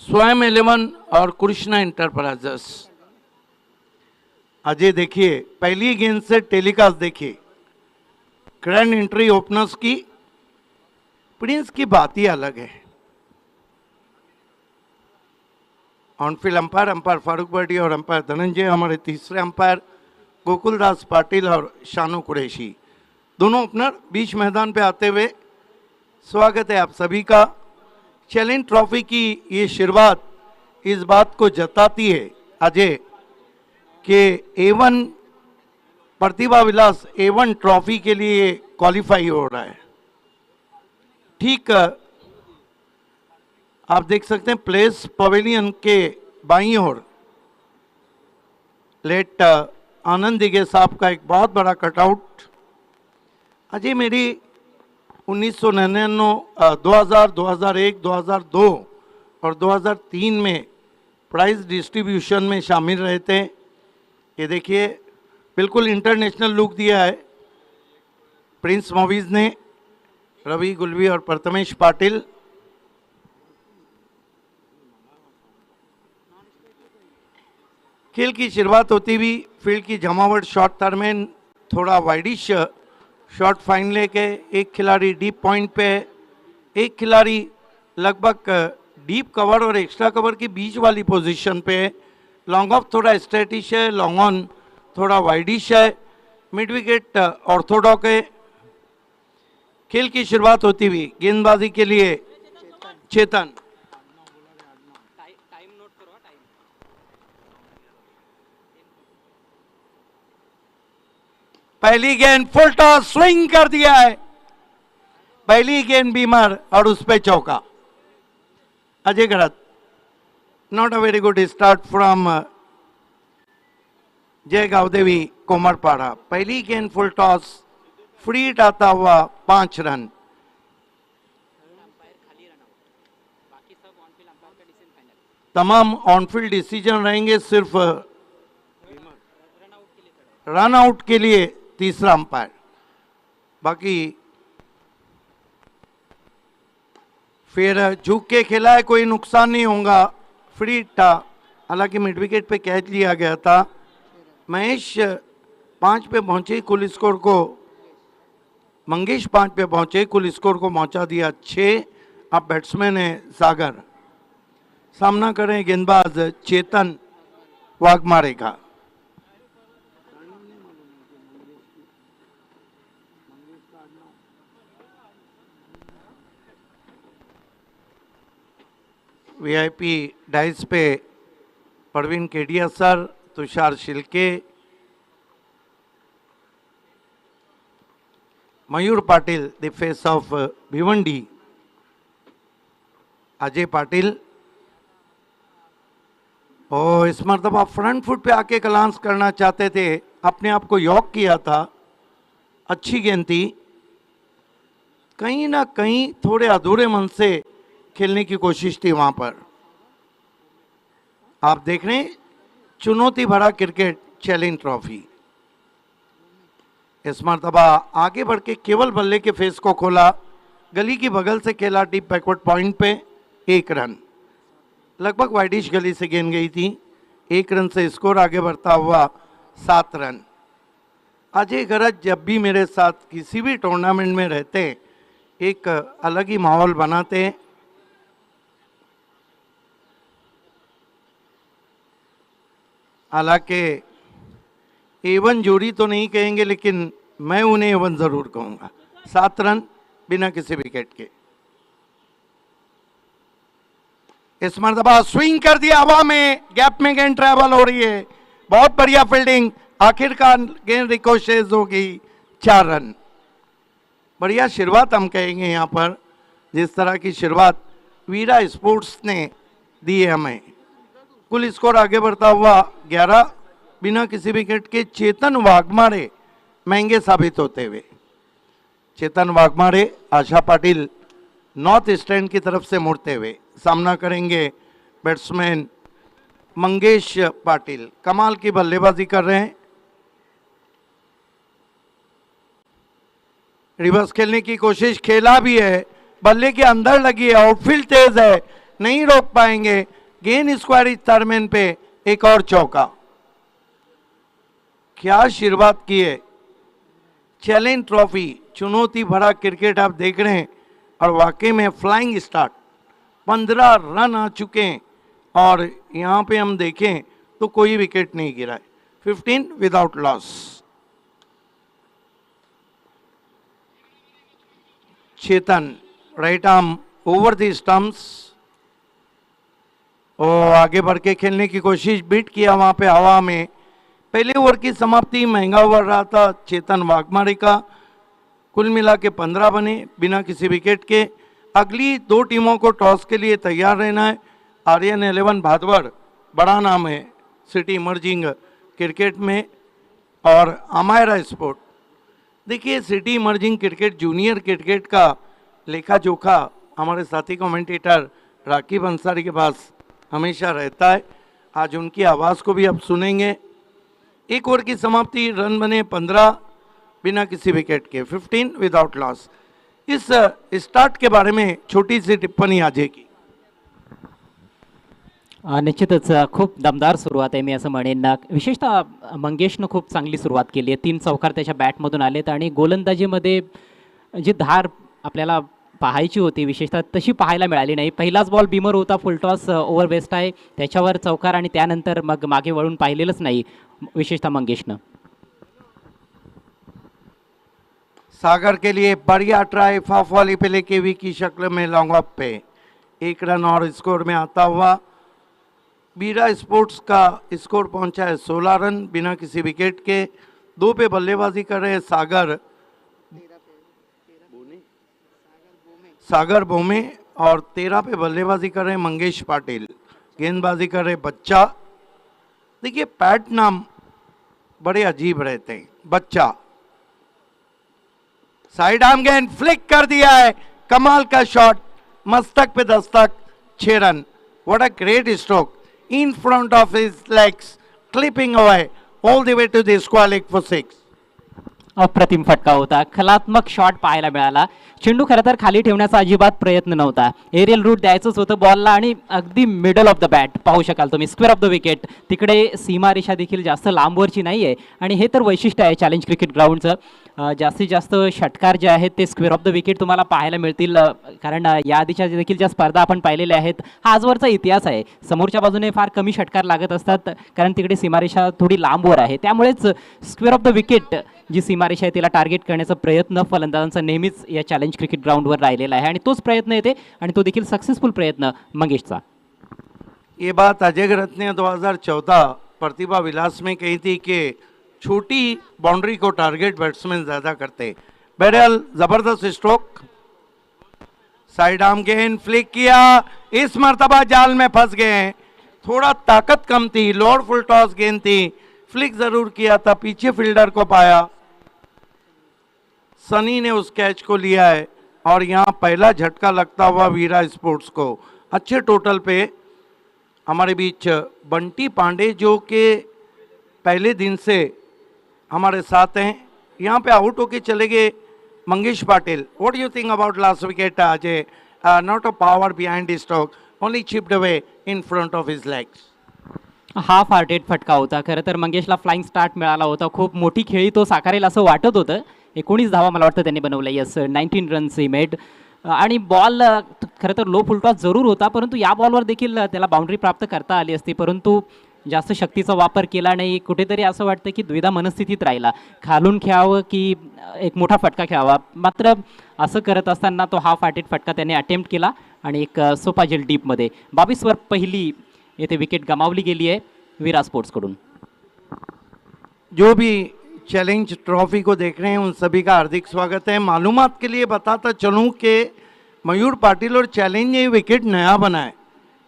स्वयं 11 और कृष्णा इंटरप्राइजेस। अजय देखिए, पहली गेंद से टेलीकास्ट देखिए, ग्रैंड एंट्री ओपनर्स की, प्रिंस की बात ही अलग है। ऑनफील्ड अंपायर फारूक बर्डी और अंपायर धनंजय, हमारे तीसरे अंपायर गोकुल दास पाटिल और शानू कुरैशी, दोनों ओपनर बीच मैदान पे आते हुए स्वागत है आप सभी का। चैलेंज ट्रॉफी की ये शुरुआत इस बात को जताती है अजय कि A1 प्रतिभा विलास A1 ट्रॉफी के लिए क्वालिफाई हो रहा है। ठीक आप देख सकते हैं प्लेस पवेलियन के बाईं ओर लेट आनंद दिगे साहब का एक बहुत बड़ा कटआउट। अजय मेरी 1999, 2000, 2001, 2002 और 2003 में प्राइज डिस्ट्रीब्यूशन में शामिल रहे थे। ये देखिए बिल्कुल इंटरनेशनल लुक दिया है प्रिंस मूवीज ने, रवि गुलवी और प्रथमेश पाटिल। खेल की शुरुआत होती हुई फील्ड की जमावट शॉर्ट टर्मेन थोड़ा वाइडिश शॉर्ट फाइन लेके, एक खिलाड़ी डीप पॉइंट पे है, एक खिलाड़ी लगभग डीप कवर और एक्स्ट्रा कवर के बीच वाली पोजीशन पे है। लॉन्ग ऑफ थोड़ा स्ट्रेटिश है, लॉन्ग ऑन थोड़ा वाइडिश है, मिड विकेट ऑर्थोडॉक है। खेल की शुरुआत होती हुई गेंदबाजी के लिए चेतन, पहली गेंद फुल टॉस स्विंग कर दिया है, पहली गेंद बीमर और उस पे चौका। अजय गलत, not a very good start from जय गावदेवी कोमरपाड़ा। पहली गेंद फुल टॉस फ्री हिट आता हुआ 5 रन। तमाम ऑनफील्ड डिसीजन रहेंगे, सिर्फ रन आउट के लिए तीसरा अंपायर, बाकी फिर झुक के खेला है, कोई नुकसान नहीं होगा। फ्री था, हालांकि मिड विकेट पे कैच लिया गया था। महेश 5 पे पहुंचे, कुल स्कोर को मंगेश 5 पे पहुंचे, कुल स्कोर को पहुंचा दिया 6। अब बैट्समैन है सागर, सामना करें गेंदबाज चेतन वाघमारे का। वीआईपी डाइस पे Parveen Kedia sir, Tushar Shilke, Mayur Patil the face of Bhiwandi, Ajay Patil. और इस मरतबा फ्रंट फुट पे आके कलांस करना चाहते थे, अपने आप को यॉक किया था, अच्छी गेंद थी, कहीं ना कहीं थोड़े अधूरे मन से खेलने की कोशिश थी वहां पर। आप देख रहे हैं चुनौती भरा क्रिकेट चैलेंज ट्रॉफी। इस मरतबा आगे बढ़ के केवल बल्ले के फेस को खोला, गली की बगल से खेला डीप बैकवर्ड पॉइंट पे, 1 रन। लगभग वाइडिश गली से गेंद गई थी, 1 रन से स्कोर आगे बढ़ता हुआ 7 रन। अजय गरज जब भी मेरे साथ किसी भी टूर्नामेंट में रहते एक अलग ही माहौल बनाते। हालांकि A1 जोड़ी तो नहीं कहेंगे, लेकिन मैं उन्हें A1 जरूर कहूंगा। 7 रन बिना किसी विकेट के। इस मरतबा स्विंग कर दिया हवा में, गैप में गेंद ट्रैवल हो रही है, बहुत बढ़िया फील्डिंग, आखिरकार गेंद रिकोशेज हो गई, 4 रन। बढ़िया शुरुआत हम कहेंगे यहाँ पर, जिस तरह की शुरुआत वीरा स्पोर्ट्स ने दी है हमें। कुल स्कोर आगे बढ़ता हुआ 11 बिना किसी विकेट के। चेतन वाघमारे महंगे साबित होते हुए, चेतन वाघमारे आशा पाटिल नॉर्थ स्टैंड की तरफ से मुड़ते हुए सामना करेंगे बैट्समैन मंगेश पाटिल। कमाल की बल्लेबाजी कर रहे हैं, रिवर्स खेलने की कोशिश, खेला भी है, बल्ले के अंदर लगी है, आउटफील्ड तेज है, नहीं रोक पाएंगे। गेन स्क्वायर इस टर्मेन पे एक और चौका। क्या शुरुआत की है। चैलेंज ट्रॉफी चुनौती भरा क्रिकेट आप देख रहे हैं और वाकई में फ्लाइंग स्टार्ट। 15 रन आ चुके हैं और यहाँ पे हम देखें तो कोई विकेट नहीं गिरा है। 15 without loss. Chetan right arm over the stumps और आगे बढ़ के खेलने की कोशिश, बीट किया वहां पे हवा में। पहले ओवर की समाप्ति महंगा ओवर रहा था चेतन वाघमारे का। कुल मिला के 15 बने बिना किसी विकेट के। अगली दो टीमों को टॉस के लिए तैयार रहना है। आर्यन 11 भादवर बड़ा नाम है सिटी इमर्जिंग क्रिकेट में, और अमायरा स्पोर्ट। देखिए city emerging cricket junior cricket का लेखा जोखा हमारे साथी कमेंटेटर राकीब अंसारी के पास हमेशा रहता है। आज उनकी आवाज़ को भी आप सुनेंगे। एक ओवर की समाप्ति, रन बने 15 बिना किसी विकेट के, 15 विदाउट लॉस। इस स्टार्ट के बारे में छोटी सी टिप्पणी अजय की। निश्चितच खूप दमदार सुरुवात आहे, मी असं म्हणेन ना। विशेषतः मंगेशनं खूप चांगली सुरुवात केली आहे। 3 चौकार त्याच्या बॅटमधून आलेत आणि गोलंदाजीमध्ये जी धार आपल्याला पाहायची होती विशेषतः तशी पाहायला मिळाली नाही। पहिलाच बॉल बीमर होता, फुलटॉस ओव्हर वेस्ट आहे, त्याच्यावर चौकार आणि त्यानंतर मग मागे वळून पाहिलेलंच नाही विशेषतः मंगेशनं। सागर के लिए बढ़िया ट्राई, फाफ वाली पेले केवी की शक्ल में लॉन्ग ऑफ पे 1 रन और स्कोर में आता हुआ। बीरा स्पोर्ट्स का स्कोर पहुंचा है 16 रन बिना किसी विकेट के। 2 पे बल्लेबाजी कर रहे सागर बोमे और 13 पे बल्लेबाजी कर रहे मंगेश पाटिल। गेंदबाजी कर रहे बच्चा। देखिए पैट नाम बड़े अजीब रहते हैं। बच्चा साइड आर्म गेंद फ्लिक कर दिया है, कमाल का शॉट, मस्तक पे Dastak, 6 run. What a great stroke in front of his legs, clipping away all the way to the square leg for 6. अप्रतिम फटका होता, कलात्मक शॉट पाहायला मिळाला। चेंडू खरं तर खाली ठेवण्याचा अजिबात प्रयत्न नव्हता, एरियल रूट द्यायचंच होतं बॉलला आणि अगदी मिडल ऑफ द बॅट पाहू शकाल तुम्ही, स्क्वेअर ऑफ द विकेट। तिकडे सीमा रेषा देखील जास्त लांबवरची नाही आहे आणि हे तर वैशिष्ट्य आहे चॅलेंज क्रिकेट ग्राउंडचं। जास्तीत जास्त षटकार जे आहेत ते स्क्वेअर ऑफ द विकेट तुम्हाला पाहायला मिळतील, कारण या आधीच्या देखील ज्या स्पर्धा आपण पाहिलेल्या आहेत हा आजवरचा इतिहास आहे। समोरच्या बाजूने फार कमी षटकार लागत असतात कारण तिकडे सीमारेषा थोडी लांबवर आहे, त्यामुळेच स्क्वेअर ऑफ द विकेट जी सीमारेषा आहे तिला टार्गेट करण्याचा प्रयत्न फलंदाजांचा नेहमीच या चॅलेंज क्रिकेट ग्राउंडवर राहिलेला आहे आणि तोच प्रयत्न येते आणि तो देखील सक्सेसफुल प्रयत्न मंगेशचा। ये बात अजय ग्रत ने 2014 प्रतिभा विलास में कही थी कि छोटी बाउंड्री को टारगेट बैट्समैन ज्यादा करते। बहरहाल जबरदस्त स्ट्रोक, साइड आर्म गेंद फ्लिक किया, इस मर्तबा जाल में फंस गए। थोड़ा ताकत कम थी, लोअर फुल टॉस गेंद थी, फ्लिक जरूर किया था, पीछे फील्डर को पाया, सनी ने उस कैच को लिया है और यहाँ पहला झटका लगता हुआ वीरा स्पोर्ट्स को। अच्छे टोटल पे हमारे बीच बंटी पांडे जो कि पहले दिन से हमारे साथ हैं, यहाँ पे आउट होके चले गए Mangesh Patil. What do you think about last wicket Ajay? Not a power behind stroke, only chipped away in front of his legs. Half hearted फटका होता, खरं तर मंगेशला फ्लाइंग स्टार्ट मिळाला होता, खूप मोठी खेळी तो साकारेल असं वाटत होतं। 19 धावा मला वाटतं त्यांनी बनवल्या, यस 19 रन्स ही मेड। आणि बॉल खरं तर लो फुलटॉस जरूर होता, परंतु या बॉलवर देखील त्याला बाउंड्री प्राप्त करता आली असती, परंतु जास्त शक्तीचा वापर केला नाही। कुठेतरी असं वाटतं की द्विधा मनस्थितीत राहिला, खालून खेळावं की एक मोठा फटका खेळावा, मात्र असं करत असताना तो हाफ हार्टेड फटका त्याने अटेम्प्ट केला आणि एक सोपा जेल डीपमध्ये 22 वर पहिली येथे विकेट गमावली गेली आहे वीरा स्पोर्ट्सकडून। जो भी चैलेंज ट्रॉफी को देख रहे हैं उन सभी का हार्दिक स्वागत है। मालूमात के लिए बताता चलूं कि मयूर पाटिल और चैलेंज ने विकेट नया बना है।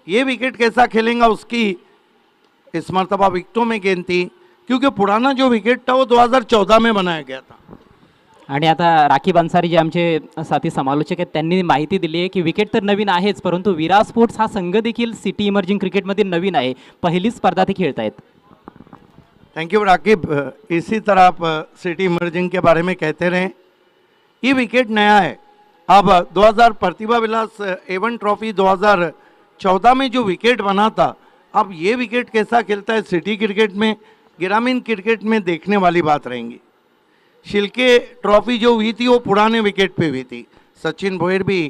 ये विकेट कैसा खेलेगा उसकी इस मरतबा विकेटों में गेंद थी, क्योंकि पुराना जो विकेट था वो 2014 में बनाया गया था। आणि आता राखीब अन्सारी जे आमचे साथी समालोचक आहेत त्यांनी माहिती दिली आहे की विकेट तर नवीन आहेच, परंतु वीरा स्पोर्ट्स हा संघ देखील सिटी इमर्जिंग क्रिकेटमध्ये नवीन आहे, पहिली स्पर्धा ते खेळत आहेत। थैंक यू राकीब, इसी तरह आप सिटी इमर्जिंग के बारे में कहते रहें। ये विकेट नया है। अब 2000 प्रतिभा विलास एवन ट्रॉफी 14 में जो विकेट बना था, अब ये विकेट कैसा खेलता है सिटी क्रिकेट में, ग्रामीण क्रिकेट में देखने वाली बात रहेंगी। शिल्के ट्रॉफी जो हुई थी वो पुराने विकेट पे हुई थी। सचिन भोयर भी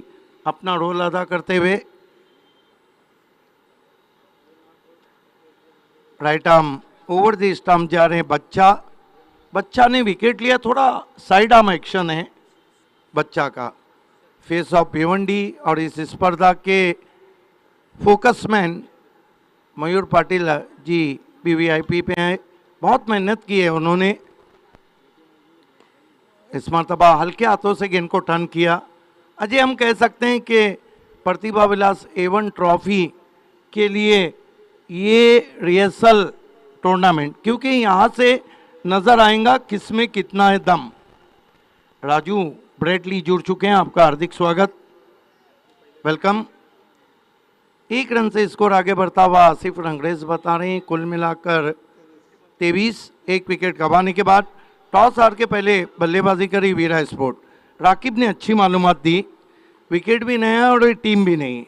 अपना रोल अदा करते हुए right arm over the stump जा रहे हैं। बच्चा ने विकेट लिया, थोड़ा साइड आर्म एक्शन है बच्चा का। फेस ऑफ भिवंडी और इस स्पर्धा के फोकसमैन मयूर पाटिल जी वीवीआईपी पे हैं, बहुत मेहनत की है उन्होंने। इस मरतबा हल्के हाथों से गेंद को टर्न किया। अजय हम कह सकते हैं कि प्रतिभा विलास एवन ट्रॉफी के लिए ये रिहर्सल टूर्नामेंट, क्योंकि यहाँ से नज़र आएगा किसमें कितना है दम। राजू ब्रेडली जुड़ चुके हैं, आपका हार्दिक स्वागत, वेलकम। 1 रन से स्कोर आगे बढ़ता हुआ आसिफ रंगरेज बता रहे हैं। कुल मिलाकर 23, 1 विकेट गंवाने के बाद टॉस हार के पहले बल्लेबाजी करी वीरा स्पोर्ट। राकिब ने अच्छी मालूमात दी, विकेट भी नहीं है और टीम भी नहीं।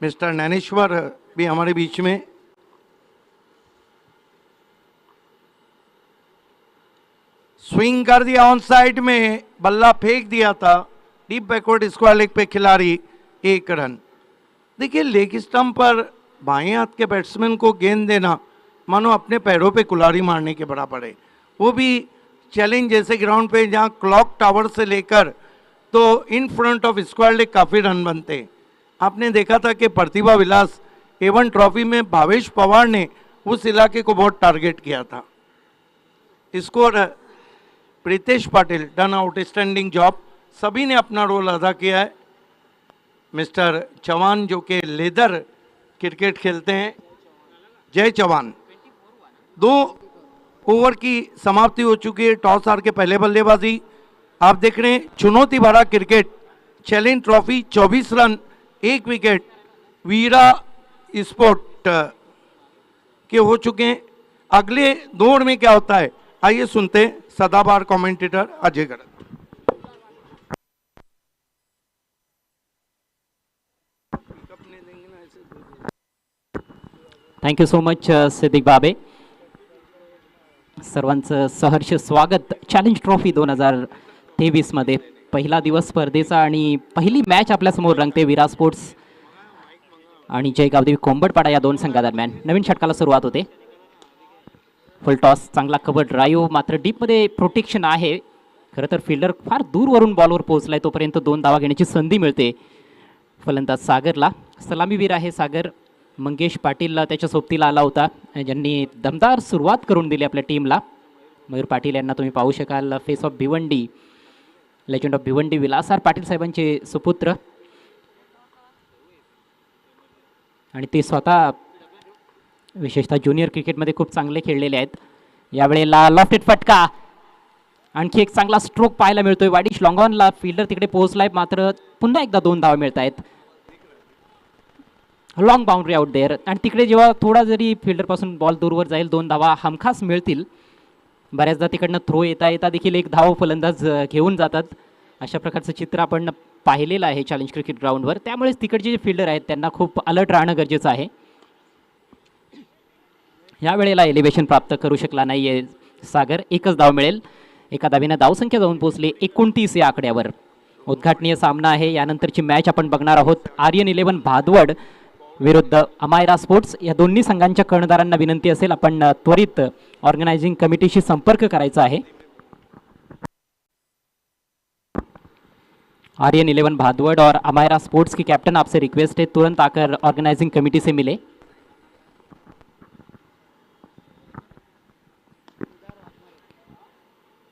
मिस्टर नैनेश्वर भी हमारे बीच में। स्विंग कर दिया ऑन साइड में, बल्ला फेंक दिया था डीप बैकवर्ड स्क्वायर लेग पे खिलाड़ी, 1 रन। देखिए लेग स्टंप पर बाएं हाथ के बैट्समैन को गेंद देना मानो अपने पैरों पे कुल्हाड़ी मारने के बराबर है। वो भी चैलेंज जैसे ग्राउंड पे जहाँ क्लॉक टावर से लेकर तो in front of square leg काफ़ी रन बनते हैं। आपने देखा था कि प्रतिभा विलास एवन ट्रॉफी में भावेश पवार ने उस इलाके को बहुत टारगेट किया था। Score Pritesh Patil done outstanding job, सभी ने अपना रोल अदा किया है। मिस्टर चौहान जो कि लेदर क्रिकेट खेलते हैं, जय चौहान। 2 ओवर की समाप्ति हो चुकी है, टॉस हार के पहले बल्लेबाजी। आप देख रहे हैं चुनौती भरा cricket, challenge trophy 24 run 1 wicket Veera sport के हो चुके हैं। अगले दौर में क्या होता है आइए सुनते हैं सदाबहार commentator Ajay Garat. Thank you so much Siddique Babe, सर्वांचं सहर्ष स्वागत चॅलेंज ट्रॉफी 2023 मध्ये। पहिला दिवस स्पर्धेचा आणि पहिली मॅच आपल्यासमोर रंगते वीरा स्पोर्ट्स आणि जय गावदेवी कोंबडपाडा या 2 संघादरम्यान। नवीन षटकाला सुरुवात होते। फुल टॉस, चांगला कव्हर ड्राईव्ह, मात्र डीपमध्ये प्रोटेक्शन आहे। खरं तर फिल्डर फार दूरवरून बॉलवर पोहोचलाय, तोपर्यंत 2 धावा घेण्याची संधी मिळते फलंदाज सागरला। सलामीवीर आहे सागर, मंगेश पाटील त्याच्या सोबतीला आला होता, ज्यांनी दमदार सुरुवात करून दिली आपल्या टीमला। मयूर पाटील यांना तुम्ही पाहू शकाल, face of Bhiwandi, legend of Bhiwandi विलासार Patil साहेबांचे सुपुत्र, आणि ते स्वतः विशेषतः ज्युनियर क्रिकेटमध्ये खूप चांगले खेळलेले आहेत। यावेळेला लॉफ्टेड फटका, आणखी एक चांगला स्ट्रोक पाहायला मिळतोय। वाडिश लॉंगॉनला फिल्डर तिकडे पोहोचलाय, मात्र पुन्हा एकदा 2 धावा मिळत आहेत। लॉंग बाउंड्री आउट देअर, आणि तिकडे जेव्हा थोडा जरी फिल्डरपासून बॉल दूरवर जाईल 2 धावा हमखास मिळतील। बऱ्याचदा तिकडनं थ्रो येता येता देखील 1 धाव फलंदाज घेऊन जातात। अशा प्रकारचं चित्र आपण पाहिलेलं आहे चॅलेंज क्रिकेट ग्राउंडवर, त्यामुळेच तिकडचे जे फिल्डर आहेत त्यांना खूप अलर्ट राहणं गरजेचं आहे। यावेळेला एलिव्हेशन प्राप्त करू शकला नाही आहे सागर, 1च धाव मिळेल। एका धावेनं धावसंख्या जाऊन पोहोचली 29 या आकड्यावर। उद्घाटनीय सामना आहे, यानंतरची मॅच आपण बघणार आहोत। आर्यन 11 भादवड विरुद्ध अमायरा स्पोर्ट्स। या दोन्ही संघांच्या कर्णधारांना विनंती असेल आपण त्वरित ऑर्गनाइजिंग कमिटीशी संपर्क करायचा आहे। आर्यन 11 भादवड और अमायरा स्पोर्ट्स की कैप्टन आपसे रिक्वेस्ट है तुरंत आकर ऑर्गेनाइजिंग कमेटी से मिले।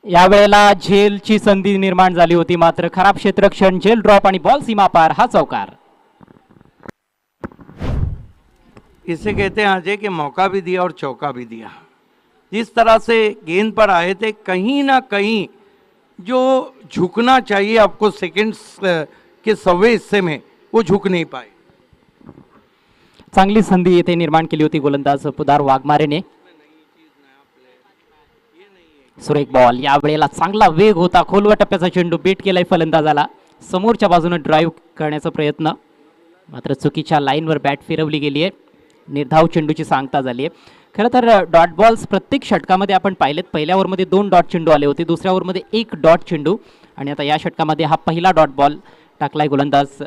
यावेळेला झेलची संधी निर्माण झाली होती, मात्र खराब क्षेत्ररक्षण, झेल ड्रॉप आणि बॉल सीमा पार, हा चौकार। इसे कहते हैं अजय कि मौका भी दिया और चौका भी दिया। जिस तरह से गेंद पर आए थे, कहीं ना कहीं जो झुकना चाहिए आपको सेकंड्स के 100वें हिस्से में, वो झुक नहीं पाए। चांगली संधी येथे निर्माण केली होती गोलंदाज पुदार वाघमारेने। सुरेख बॉल, यावेळेला चांगला वेग होता, खोलवा टप्प्याचा चेंडू बीट केलाय फलंदाजाला, समोरच्या बाजूने ड्राइव्ह करण्याचा प्रयत्न, मात्र चुकीच्या लाईनवर बॅट फिरवली गेली आहे. निर्धाव चेंडूची सांगता झाली आहे. खरं तर डॉट बॉल्स प्रत्येक षटकामध्ये आपण पाहिलेत. पहिल्या ओव्हरमध्ये 2 डॉट चेंडू आले होते, दुसऱ्या ओव्हरमध्ये 1 डॉट चेंडू, आणि आता या षटकामध्ये हा पहिला डॉट बॉल टाकलाय गोलंदाज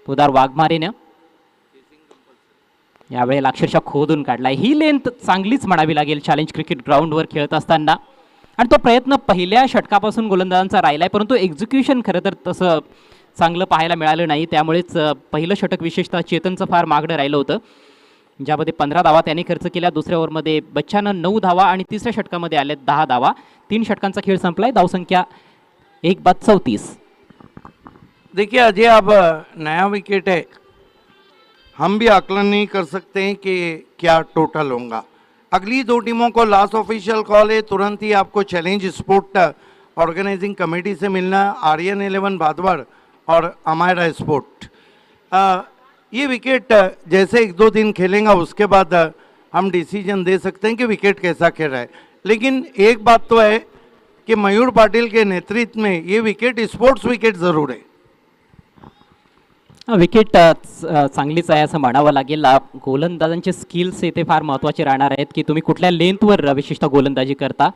पोदार वाघमारेनं. यावेळेला अक्षरशः खोदून काढलाय. ही लेंथ चांगलीच म्हणावी लागेल चॅलेंज क्रिकेट ग्राउंडवर खेळत असताना, आणि तो प्रयत्न पहिल्या षटकापासून गोलंदाजांचा राहिलाय, परंतु एक्झिक्युशन खरं तर तसं चांगलं पाहायला मिळालं नाही. त्यामुळेच पहिलं षटक विशेषतः चेतनचं फार मागणं राहिलं होतं, ज्यामध्ये 15 धावा त्यांनी खर्च केल्या. दुसऱ्या ओव्हरमध्ये बच्चानं 9 धावा आणि तिसऱ्या षटकामध्ये आल्या 10 धावा. 3 षटकांचा खेळ संपलाय. धावसंख्या 1/34. देखिए अजय, अब नया विकेट है, हम भी आकलन नहीं कर सकते हैं कि क्या टोटल होगा. अगली 2 टीमों को लास्ट ऑफिशियल कॉल है, तुरंत ही आपको चैलेंज स्पोर्ट ऑर्गेनाइजिंग कमेटी से मिलना, आर्यन 11 भादवड़ और अमायरा स्पोर्ट. ये विकेट जैसे 1-2 दिन खेलेगा उसके बाद हम डिसीजन दे सकते हैं कि विकेट कैसा खेल रहा है. लेकिन एक बात तो है कि मयूर पाटिल के नेतृत्व में ये विकेट स्पोर्ट्स विकेट जरूर है. विकेट चांगलीच आहे असं म्हणावं लागेल. गोलंदाजांचे स्किल्स इथे फार महत्त्वाचे राहणार आहेत की तुम्ही कुठल्या लेंथवर विशिष्ट गोलंदाजी करता.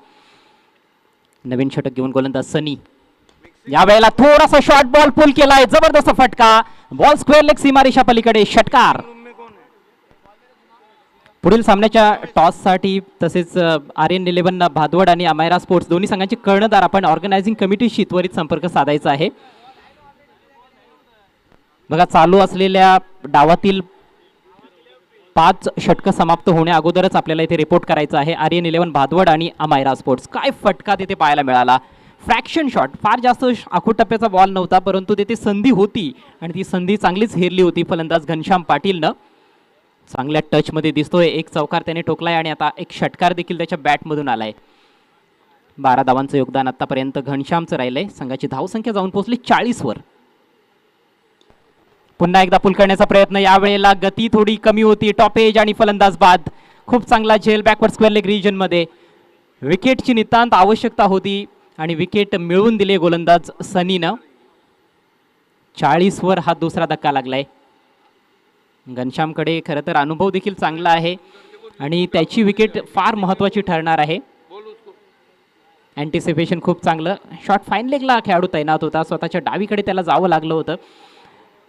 नवीन षटक घेऊन गोलंदाज सनी. यावेळेला थोडासा शॉर्ट बॉल पुल केलाय, जबरदस्त फटका, बॉल स्क्वेअर लेग सीमारेषा पलीकडे, षटकार. पुढील सामन्याच्या टॉससाठी तसेच आर्यन 11 भादवड आणि अमायरा स्पोर्ट्स दोन्ही संघांचे कर्णधार आपण ऑर्गनायझिंग कमिटीशी त्वरित संपर्क साधायचा आहे. बघा, चालू असलेल्या डावातील 5 षटकं समाप्त होण्या अगोदरच आपल्याला इथे रिपोर्ट करायचं आहे. आर्यन 11 भादवड आणि अमायरा स्पोर्ट्स. काय फटका तिथे पाहायला मिळाला. फ्रॅक्शन शॉट, फार जास्त आखूड टप्प्याचा बॉल नव्हता, परंतु तिथे संधी होती आणि ती संधी चांगलीच हेरली होती फलंदाज घनश्याम पाटीलनं. चांगल्या टचमध्ये दिसतोय. 1 चौकार त्याने ठोकलाय आणि आता 1 षटकार देखील त्याच्या बॅटमधून आलाय. 12 धावांचं योगदान आतापर्यंत घनश्यामचं राहिलंय. संघाची धावसंख्या जाऊन पोहोचली 40 वर. पुन्हा एकदा पुल करण्याचा प्रयत्न. यावेळेला गती थोडी कमी होती. टॉप एज आणि फलंदाज बाद. खूप चांगला झेल बॅकवर्ड स्क्वेअर लेग रिजन मध्ये. विकेटची नितांत आवश्यकता होती आणि विकेट मिळवून दिले गोलंदाज सनीनं. 40 वर हा दुसरा धक्का लागलाय. घनश्यामकडे खरं तर अनुभव देखील चांगला आहे आणि त्याची विकेट फार महत्त्वाची ठरणार आहे. अँटिसिपेशन खूप चांगलं. शॉट फाईन लेगला खेळाडू तैनात होता. स्वतःच्या डावीकडे त्याला जावं लागलं होतं.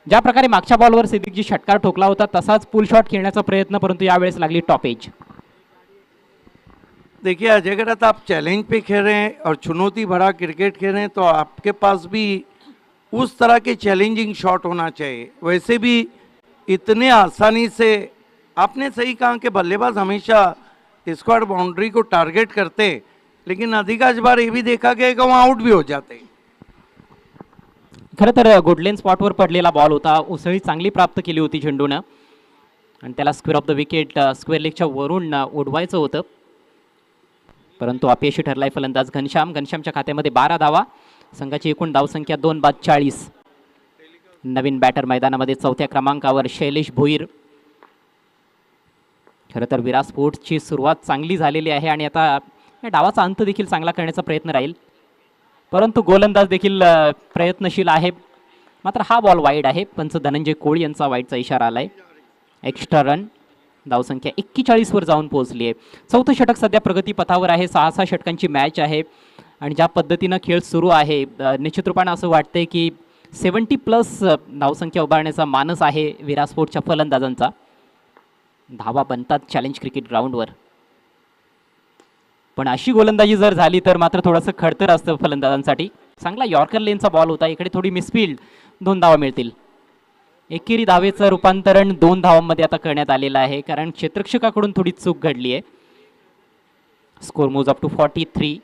ज्या प्रकारे मागच्या बॉलवर सिद्दीकजी षटकार ठोकला होता तसाच पुल शॉट खेळण्याचा प्रयत्न, परंतु यावेळेस लागली टॉप एज. देखिए अजय, अगर आप चैलेंज पे खेल रहे हैं और चुनौती भरा क्रिकेट खेल रहे हैं तो आपके पास भी उस तरह के चैलेंजिंग शॉट होना चाहिए. वैसे भी इतने आसानी से, आपने सही कहा कि बल्लेबाज हमेशा स्क्वाड बाउंड्री को टारगेट करते, लेकिन अधिकांश बार ये भी देखा गया कि वहाँ आउट भी हो जाते. खरं तर गुडलेन स्पॉटवर पडलेला बॉल होता. उसळी चांगली प्राप्त केली होती चेंडूनं आणि त्याला square off the wicket square लेगच्या वरून उडवायचं होतं, परंतु अपयशी ठरलाय फलंदाज घनश्याम. घनश्यामच्या खात्यामध्ये 12 धावा. संघाची एकूण धावसंख्या 2/40. नवीन बॅटर मैदानामध्ये 4थ्या क्रमांकावर शैलेश भोईर. खरं तर विराट स्पोर्ट्सची सुरुवात चांगली झालेली आहे आणि आता या डावाचा अंत देखील चांगला करण्याचा प्रयत्न राहील, परंतु गोलंदाज देखील प्रयत्नशील आहे. मात्र हा बॉल वाईड आहे. पंच धनंजय कोळी यांचा वाईडचा इशारा आलाय. Extra run. धावसंख्या 41 वर जाऊन पोहोचली आहे. 4थं षटक सध्या प्रगतीपथावर आहे. 6 षटकांची मॅच आहे आणि ज्या पद्धतीनं खेळ सुरू आहे निश्चित रूपानं असं वाटतंय की 70+ धावसंख्या उभारण्याचा मानस आहे विराट स्पोर्ट्सच्या फलंदाजांचा. धावा बनतात चॅलेंज क्रिकेट ग्राउंडवर, पण अशी गोलंदाजी जर झाली तर मात्र थोडंसं खडतर असतं फलंदाजांसाठी. चांगला यॉर्कर लेनचा बॉल होता. इकडे थोडी मिसफील्ड. 2 धावा मिळतील. एकेरी धावेचं रूपांतरण 2 धावांमध्ये आता करण्यात आलेलं आहे, कारण क्षेत्ररक्षकाकडून थोडी चूक घडली आहे. Score moves up to 43.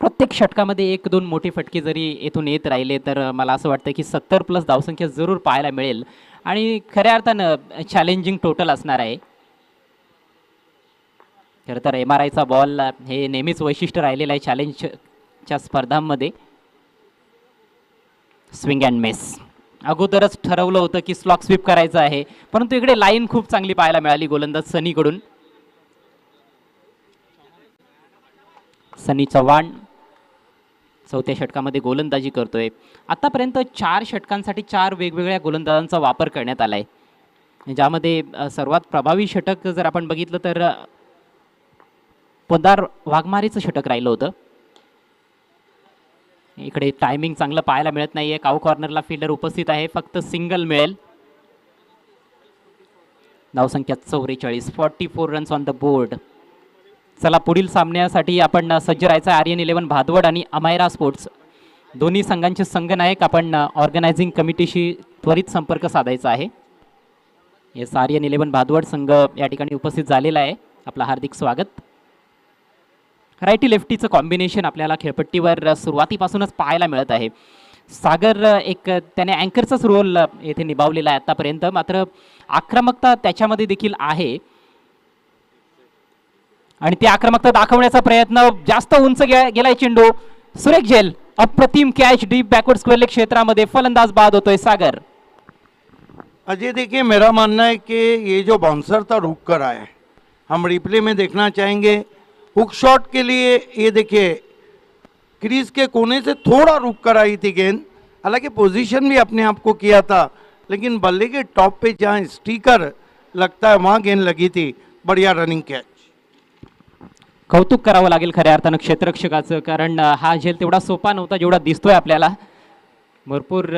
प्रत्येक षटकामध्ये 1-2 मोठे फटके जरी येथून येत राहिले तर मला असं वाटतं की 70+ धावसंख्या जरूर पाहायला मिळेल आणि खऱ्या अर्थानं चॅलेंजिंग टोटल असणार आहे. खरं तर MRIचा बॉल हे नेहमीच वैशिष्ट्य राहिलेलं आहे चॅलेंजच्या स्पर्धांमध्ये. Swing and miss. अगोदरच ठरवलं होतं की स्लॉक स्वीप करायचं आहे, परंतु इकडे लाईन खूप चांगली पाहायला मिळाली गोलंदाज सनीकडून. सनी चव्हाण चौथ्या षटकामध्ये गोलंदाजी करतोय. आतापर्यंत 4 षटकांसाठी 4 वेगवेगळ्या गोलंदाजांचा वापर करण्यात आला आहे, ज्यामध्ये सर्वात प्रभावी षटक जर आपण बघितलं तर पोद्दार वाघमारेचं षटक राहिलं होतं. इकडे टायमिंग चांगलं पाहायला मिळत नाहीये. काऊ कॉर्नरला फिल्डर उपस्थित आहे, फक्त सिंगल मिळेल. धावसंख्या 44, 44 रन्स ऑन द बोर्ड. चला पुढील सामन्यासाठी आपण सज्ज राहायचं. आर्यन 11 भादवड आणि अमायरा स्पोर्ट्स दोन्ही संघांचे संघनायक आपण ऑर्गनायझिंग कमिटीशी त्वरित संपर्क साधायचा आहे. येस, आर्यन 11 भादवड संघ या ठिकाणी उपस्थित झालेला आहे. आपलं हार्दिक स्वागत. रायटी लेफ्टीचं कॉम्बिनेशन आपल्याला खेळपट्टीवर सुरुवातीपासूनच पाहायला मिळत आहे. सागर एक त्याने अँकरचाच रोल येथे निभावलेला आहे आतापर्यंत, मात्र आक्रमकता त्याच्यामध्ये देखील आहे आणि ती आक्रमकता दाखवण्याचा प्रयत्न. जास्त उंच गेलाय चेंडू. सुरेख झेल, अप्रतिम catch deep backward square leg क्षेत्रामध्ये. फलंदाज बाद होतोय सागर. अजय देखिए, मेरा मानना है कि ये जो बाउंसर था रुक कर आया है, हम रिप्ले में देखना चाहेंगे. हुक शॉट के लिए ये देखिए क्रीज के कोने से थोड़ा रुक कर आई थी गेंद. हालांकि पोजीशन भी अपने आप को किया था, लेकिन बल्ले के टॉप पे जहाँ स्टिकर लगता है वहाँ गेंद लगी थी. बढ़िया रनिंग कैच. कौतुक करावं लागेल खऱ्या अर्थानं क्षेत्ररक्षकाचं, कारण हा झेल तेवढा सोपा नव्हता जेवढा दिसतोय आपल्याला. भरपूर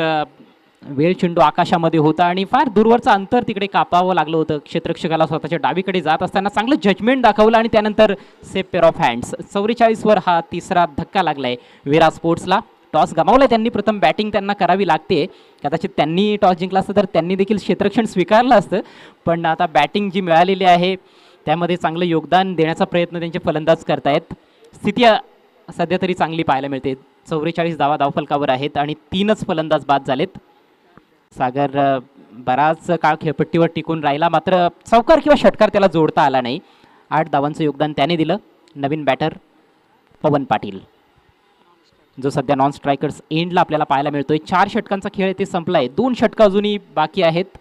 वेळ चेंडू आकाशामध्ये होता आणि फार दूरवरचं अंतर तिकडे कापावं लागलं होतं क्षेत्ररक्षकाला. स्वतःच्या डावीकडे जात असताना चांगलं जजमेंट दाखवलं आणि त्यानंतर सेफ पेअर ऑफ हँड्स. 44 वर हा तिसरा धक्का लागलाय विरा स्पोर्ट्सला. टॉस गमावलाय त्यांनी. प्रथम बॅटिंग त्यांना करावी लागते. कदाचित त्यांनी टॉस जिंकला असतं तर त्यांनी देखील क्षेत्ररक्षण स्वीकारलं असतं, पण आता बॅटिंग जी मिळालेली आहे त्यामध्ये चांगलं योगदान देण्याचा प्रयत्न त्यांचे फलंदाज करतायत. स्थिती सध्या तरी चांगली पाहायला मिळते. 44 धावा धावफलकावर आहेत आणि 3च फलंदाज बाद झालेत. सागर बराच काळ खेळपट्टीवर टिकून राहिला, मात्र चौकार किंवा षटकार त्याला जोडता आला नाही. 8 धावांचं योगदान त्याने दिलं. नवीन बॅटर पवन पाटील, जो सध्या नॉन स्ट्रायकर्स एंडला आपल्याला पाहायला मिळतोय. 4 षटकांचा खेळ ते संपलाय. 2 षटकं अजूनही बाकी आहेत.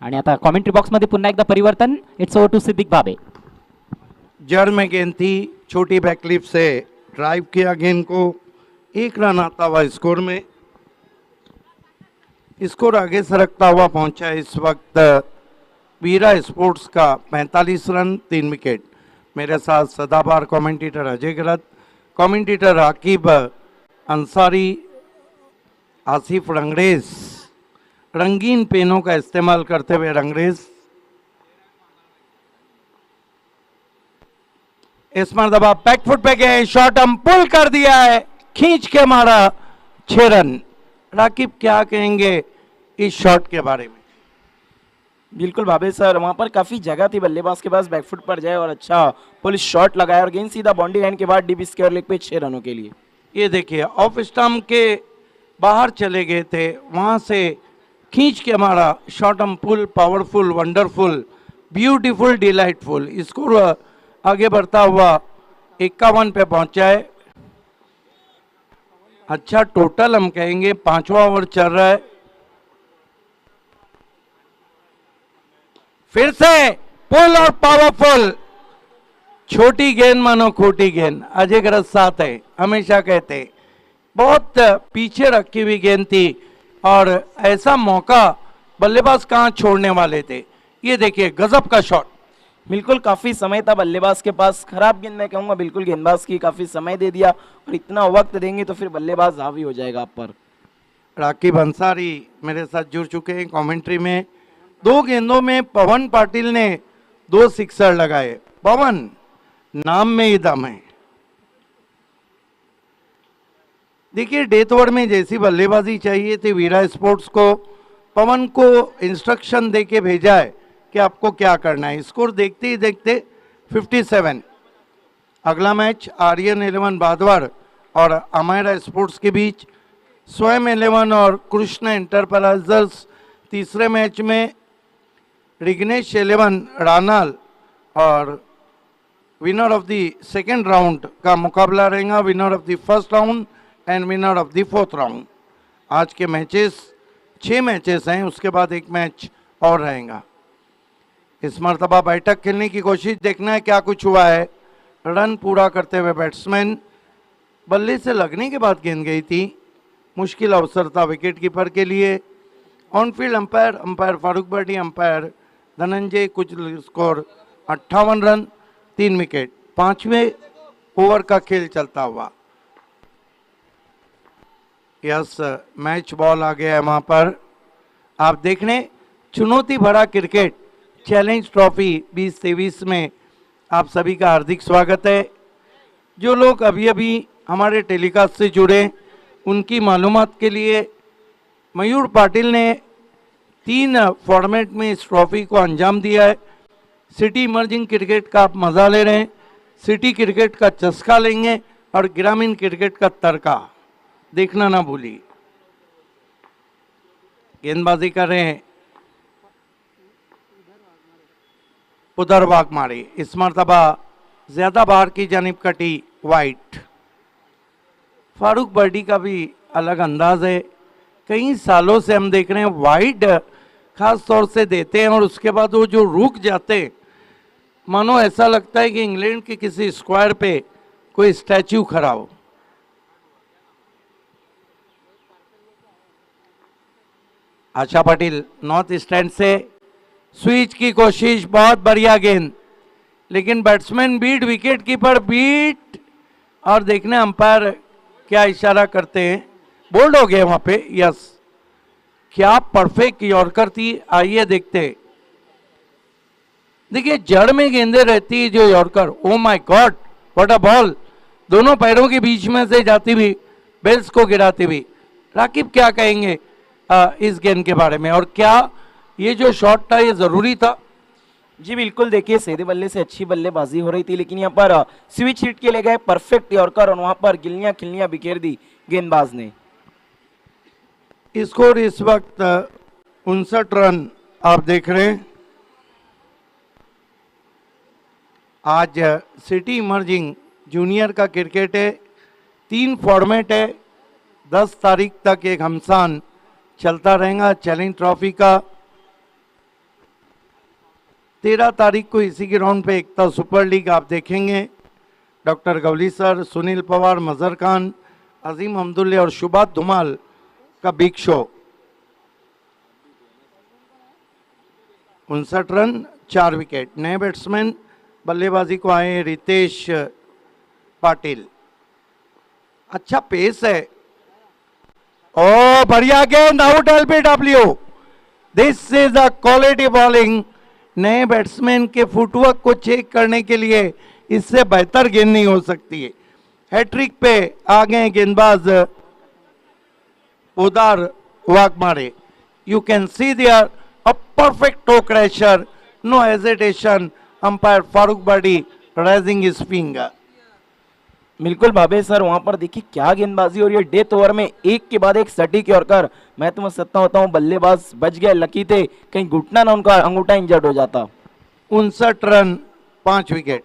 आणि आता कॉमेंट्री बॉक्समध्ये पुन्हा एकदा परिवर्तन. It's over to Siddiq Bhabe. जड़ में गेंद थी, छोटी बैकलिप से ड्राइव किया गेंद को. 1 रन आता हुआ स्कोर में. स्कोर आगे सरकता हुआ पहुंचा है इस वक्त वीरा स्पोर्ट्स का 45 रन 3 विकेट. मेरे साथ सदाबहार कमेंटेटर अजय गलत, कमेंटेटर आकिब अंसारी, आसिफ रंगरेज. रंगीन पेनों का इस्तेमाल करते हुए रंगरेज. इस मरतबा बैकफुट पे गए, शॉट हम पुल कर दिया है, खींच के मारा. 6 रन. राकिब क्या कहेंगे इस शॉट के बारे में? बिल्कुल भाभे सर, वहां पर काफी जगह थी बल्लेबाज के पास बैकफुट पर जाए और अच्छा पुलिस शॉट लगाया और गेंद सीधा बाउंड्री लाइन के बाद डीप स्क्वायर लेग पे 6 रनों के लिए. ये देखिए ऑफ स्टंप के बाहर चले गए थे, वहां से खींच के मारा. शॉट हम pull, powerful, wonderful, beautiful, delightful. Score आगे बढ़ता हुआ 51 पे पहुंचा है. अच्छा टोटल हम कहेंगे. 5वां ओवर चल रहा है. फिर से पुल और पावरफुल. छोटी गेंद मानो खोटी गेंद. अजय ग्रस्त साथ है, हमेशा कहते. बहुत पीछे रखी हुई गेंद थी और ऐसा मौका बल्लेबाज कहाँ छोड़ने वाले थे. ये देखिए गजब का शॉट. बिल्कुल काफी समय था बल्लेबाज के पास. खराब गेंद मैं कहूंगा बिल्कुल गेंदबाज की. काफी समय दे दिया और इतना वक्त देंगे तो फिर बल्लेबाज हावी हो जाएगा आप पर. राकिब अंसारी मेरे साथ जुड़ चुके हैं कमेंट्री में. 2 गेंदों में पवन पाटिल ने 2 सिक्सर लगाए. पवन नाम में ही दम है. देखिए डेथ ओवर में जैसी बल्लेबाजी चाहिए थी वीरा स्पोर्ट्स को, पवन को इंस्ट्रक्शन दे के भेजा है कि आपको क्या करना है. स्कोर देखते ही देखते 57. अगला मैच आर्यन 11 भादवड़ और अमायरा स्पोर्ट्स के बीच. स्वयं 11 और कृष्ण एंटरप्राइजर्स. तीसरे मैच में रिग्नेश 11 रानाल और winner of the second round का मुकाबला रहेगा. Winner of the first round and winner of the 4th round. आज के मैचेस 6 मैचेस हैं, उसके बाद एक मैच और रहेगा. इस मरतबा बैठक खेलने की कोशिश. देखना है क्या कुछ हुआ है. रन पूरा करते हुए बैट्समैन बल्ले से लगने के बाद गेंद गई थी, मुश्किल अवसर था विकेट कीपर के लिए। On field umpire Farooq Bardi, umpire Dhananjay, कुछ स्कोर 58 रन, 3 विकेट। 5वें ओवर का खेल चलता हुआ। यस, मैच बॉल आ गया है वहां पर। आप देख रहे हैं चुनौती भरा क्रिकेट चैलेंज ट्रॉफी 2023 में आप सभी का हार्दिक स्वागत है। जो लोग अभी अभी हमारे टेलीकास्ट से जुड़े, उनकी मालूमात के लिए मयूर पाटिल ने 3 फॉर्मेट में इस ट्रॉफी को अंजाम दिया है। सिटी इमर्जिंग क्रिकेट का आप मज़ा ले रहे हैं, सिटी क्रिकेट का चस्का लेंगे और ग्रामीण क्रिकेट का तड़का देखना ना भूलिए। गेंदबाजी कर रहे हैं, उधर वाक मारे, इस मरतबा ज्यादा बाहर की जानिब कटी, वाइट। फारूक बर्डी का भी अलग अंदाज है। कई सालों से हम देख रहे हैं वाइड खास तौर से देते हैं और उसके बाद वो जो रुक जाते हैं, मानो ऐसा लगता है कि इंग्लैंड के किसी स्क्वायर पे कोई स्टैच्यू खड़ा हो। आशा पाटिल नॉर्थ स्टैंड से स्विच की कोशिश, बहुत बढ़िया गेंद, लेकिन batsman beat, wicket keeper beat, और देखने अंपायर क्या इशारा करते हैं। बोल्ड हो गए वहां पे। यस, क्या परफेक्ट यॉर्कर थी, आइए देखते हैं। देखिए जड़ में गेंदे रहती है जो yorker, oh my God what a ball, दोनों पैरों के बीच में से जाती हुई, बेल्स को गिराती हुई। राकिब क्या कहेंगे इस गेंद के बारे में, और क्या ये जो शॉट था ये जरूरी था? जी बिल्कुल, देखिए सीधे बल्ले से अच्छी बल्लेबाजी हो रही थी, लेकिन यहाँ पर स्विच हिट के लिए गए परफेक्ट यॉर्कर और वहां पर गिल्लियां खिल्लियां बिखेर दी गेंदबाज ने। स्कोर इस वक्त 59 रन आप देख रहे हैं। आज सिटी इमर्जिंग जूनियर का क्रिकेट है, 3 फॉर्मेट है। 10 तारीख तक एक घमसान चलता रहेगा चैलेंज ट्रॉफी का। 13 तारीख को इसी ग्राउंड पे एकता सुपर लीग आप देखेंगे। डॉक्टर गवली सर, सुनील पवार, मजहर खान, अजीम हमदुल्ले और शुभात धुमाल का बिग शो। 59 run, 4 wicket. नए बैट्समैन बल्लेबाजी को आए रितेश पाटिल। अच्छा पेस है, ओ बढ़िया गेंद, out LBW. This is a quality bowling. नए बैट्समैन के फुटवर्क को चेक करने के लिए इससे बेहतर गेंद नहीं हो सकती है। हैट्रिक पे आ गए गेंदबाज, उदार वाक मारे। You can see there a perfect toe crusher, no hesitation, umpire Farooq Bardi raising his finger. बिल्कुल भावे सर, वहां पर देखिए क्या गेंदबाजी और ये डेथ ओवर में एक के बाद एक सटीक यॉर्कर। मैं तुम्हें सत्ता होता हूँ, बल्लेबाज बच गए, लकी थे, कहीं घुटना ना उनका अंगूठा इंजर्ड हो जाता। 59 रन, 5 विकेट।